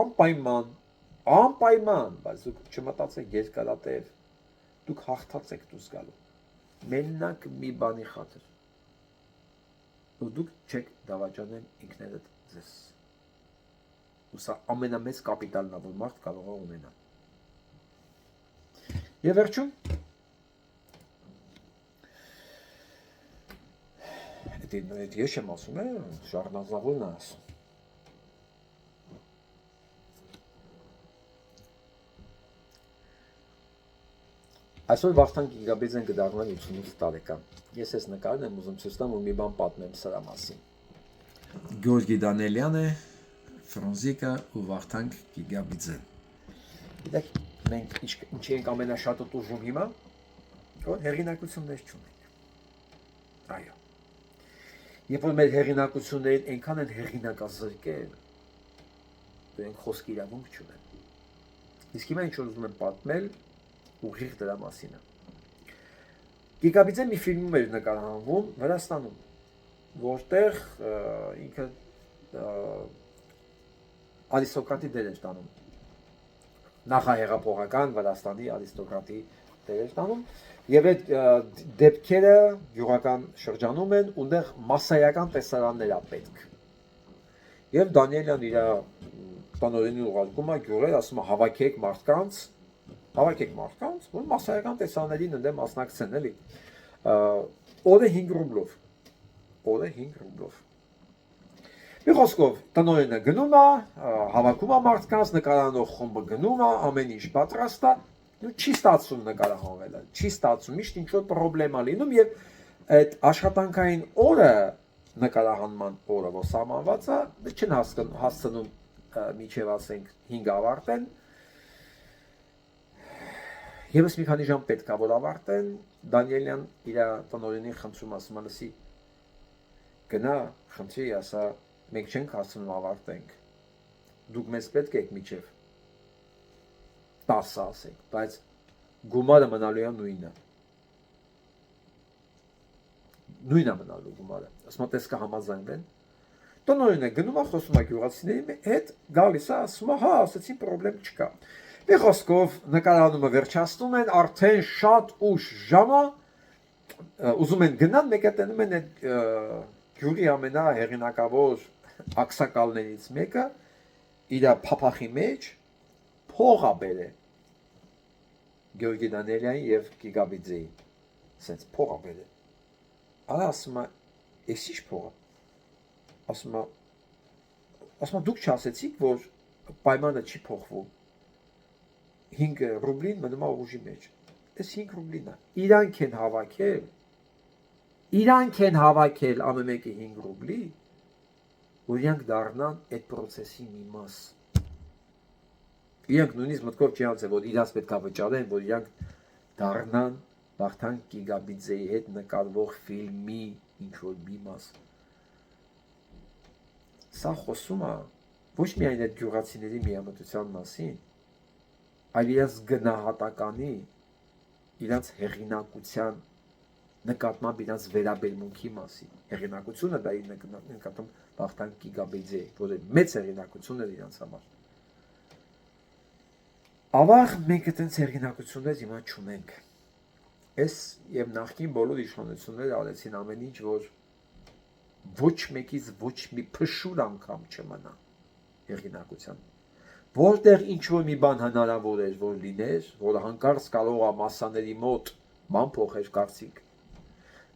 անպայման, բայց դուք չմտածեք երկարատև, դուք հաղթած եք դուրս գալու, մենակ մի բանի խաթր, ու դուք չեք դավաճանել ինքներդ ձեզ։ Ու սա ամենամեծ կապիտալն է, որ մարդ կարող է ունենալ։ Եվ վերջում, Այդ ես եմ ասում, Շահնազարն է ասում։ Այսօր Վախթանգ Գիգաբիձեն կդառնա 88 տարեկան։ Ես այս նկարն եմ ուզում ցույց տամ ու մի բան պատմեմ սրա մասին։ Գյորգի Դանելյանը, Ֆրոնզիկը ու Վախթանգ Գիգաբիձեն։ Գիտեք, մենք ինչի ենք ամենաշատը տուժում հիմա, որ հեղինակություններ չունենք։ Այո։ Երբ որ մեր հեղինակություններին այնքան են հեղինակազրկել, դրանք խոսքի իրավունք չունեն։ Իսկ հիմա ինչ որ ուզում եմ պատմել, ուղիղ դրա մասին է։ Գիգաբիձեն մի ֆիլմում էր նկարահանվում Վրաստանում, որտեղ ինքը արիստոկրատի դեր էր տանում։ Նախահեղափոխական Վրաստանի արիստոկրատի դեր էր տանում, եւ այդ դեպքերը յուրական շրջանում են, ունդեղ մասսայական տեսարաններ է պետք։ Եվ Դանիելյան իր տնօրենին ուղարկում է գյուղեր, ասում է հավաքեք մարդկանց, որ մասսայական տեսարաններին ընդ մասնակցեն, էլի։ Օրը 5 ռուբլով։ Մի խոսքով տնօրենը գնում է, հավաքում է մարդկանց, նկարանող խումբը գնում է, ամեն ինչ պատրաստ է, չի ստացվում նկարահանվելը, չի ստացվում, միշտ ինչ-որ պրոբլեմ է լինում եւ այդ աշխատանքային օրը նկարահանման օրը, որ սահմանված է, չեն հասցնում միջև ասենք 5 ավարտեն։ Եվս մի քանի ժամ պետք է որ ավարտեն, Դանիելյան իր տնօրենին խնդրում ասում է, լսի, գնա, խնդրի, ասա, մենք չենք հասցնում ավարտենք, դուք մեզ պետք եք միջև 10 ասենք, բայց գումարը մնալու է նույնը։ Նույնը մնալու գումարը։ Ասում է, տես կհամաձայնվեն։ Տնօրենը գնում է, խոսում է գյուղացիների հետ, գալիս է, ասում է, հա, ասեցին, պրոբլեմ չկա։ Մի խոսքով նկարահանումը վերջացնում են, արդեն շատ ուշ ժամը, ուզում են գնան, մեկ է տենում են այդ գյուղի ամենահեղինակավոր ակսակալներից մեկը, իր փափախի մեջ փող բերե Գյորգի Դանելյանի եւ Գիգաբիձեի, ասենց փող բերե։ Արա ասում է, «Էս ի՞նչ փող է»։ Ասում է, «Դուք չասեցիք, որ պայմանը չի փոխվում։ 5 ռուբլին մնում է ուժի մեջ։ Էս 5 ռուբլին է։ Իրանք են հավաքել ամեն մեկի 5 ռուբլի, որ իրանք դառնան այդ process-ի մի մաս։ Իրանք նույնիսկ մտքով չի անցել, որ իրաց պետք է վճարեն, որ իրանք դառնան Վախթանգ Գիգաբիձեի հետ նկարվող ֆիլմի ինչ-որ մի մաս։ Սա խոսում է ոչ միայն այդ գյուղացիների միամտության մասին, այլ իրաց գնահատականի, իրաց հեղինակության նկատմամբ իրաց վերաբերմունքի մասին։ Հեղինակությունը դա իր նկատում Վախթանգ Գիգաբիձեի, որը մեծ հեղինակություն էր իրաց համար։ Ավաղ մենք այդպես հեղինակություններ հիմա չունենք։ Այս եւ նախկին բոլոր իշխանությունները արեցին ամեն ինչ, որ ոչ մեկից ոչ մի փշուր անգամ չմնա հեղինակության։ Որտեղ ինչ որ մի բան հնարավոր էր, որ լիներ, որ հանկարծ կարող է մասաների մոտ բան փոխեր կարծիք,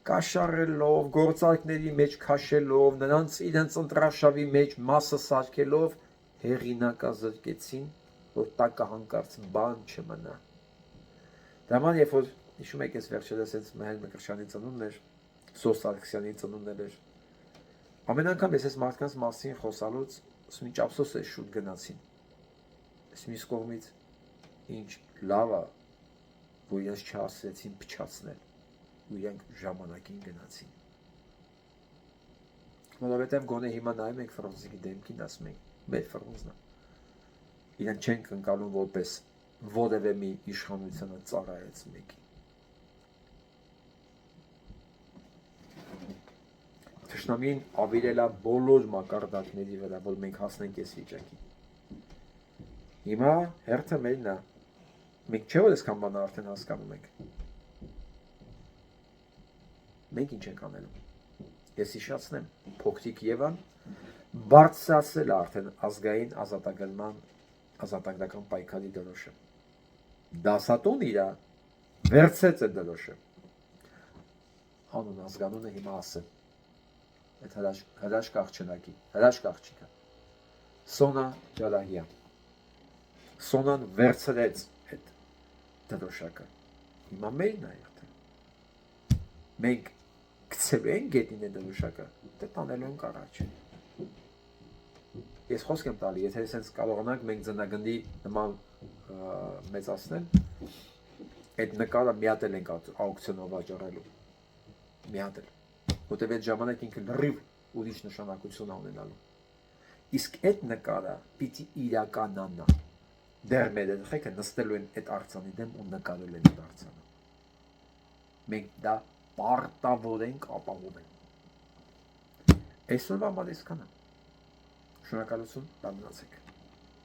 կաշառելով, գործարքների մեջ քաշելով, նրանց իրենց ընտրաշավի մեջ մասը սարքելով հեղինակազրկեցին, որ տակը հանկարծ բան չմնա։ Դրաման երբ որ հիշում եք ես վերջերս այս Մհեր Մկրտչյանի ծնունդն էր, Սոս Սարգսյանի ծնունդն էր։ Ամեն անգամ ես այս մարդկանց մասին խոսալուց ասում ինչ ափսոս է շուտ գնացին։ Այս մյուս կողմից ինչ լավ է, որ իրենց չհասցրեցին փչացնել ու իրենք ժամանակին գնացին։ Որովհետև գոնե հիմա նայում ենք Ֆրունզիկի դեմքին, ասում ենք, մեր Ֆրունզն է։ Իրենք չեն կնկալում որպես որևէ մի իշխանությունը ծառայեց մեկին։ Թշնամին ավիրել է բոլոր մակարդակների վրա, որ մենք հասնենք այս վիճակի։ Հիմա հերթը մերն է։ Մենք չէ՞ որ այսքան բան արդեն հասկանում ենք։ Մենք ինչ ենք անելու։ Ես հիշացնեմ, փոքրիկ Եվան բարձրացրել է արդեն ազգային ազատագրական պայքարի դրոշը։ Դասատուն իրա վերցրեց այդ դրոշը։ Անուն ազգանունը հիմա ասեմ։ Այդ հրաշք աղջնակի, հրաշք աղջիկը։ Սոնա Ջալահյան։ Սոնան վերցրեց այդ դրոշակը։ Հիմա մերն է արդեն։ Մենք գցելու ենք գետին այդ դրոշակը, դե տանելու ենք առաջ։ Ես խոսք եմ տալի, եթե այսպես կարողանանք մենք ձնագնդի նման մեծացնել, այդ նկարը մի հատ էլ ենք աուկցիոնով վաճառելու։ Մի հատ էլ։ Որտեւ այդ ժամանակ ինքը լրիվ ուրիշ նշանակություն ունենալու։ Իսկ այդ նկարը պիտի իրականանա։ Դեռ մեր երեխեքը նստելու են այդ արձանի դեմ ու նկարել են այդ արձանը։ Մենք դա պարտավոր ենք ապահովել։ Այսօրվա համար այսքանը։ Շնորհակալություն, լավ մնացեք։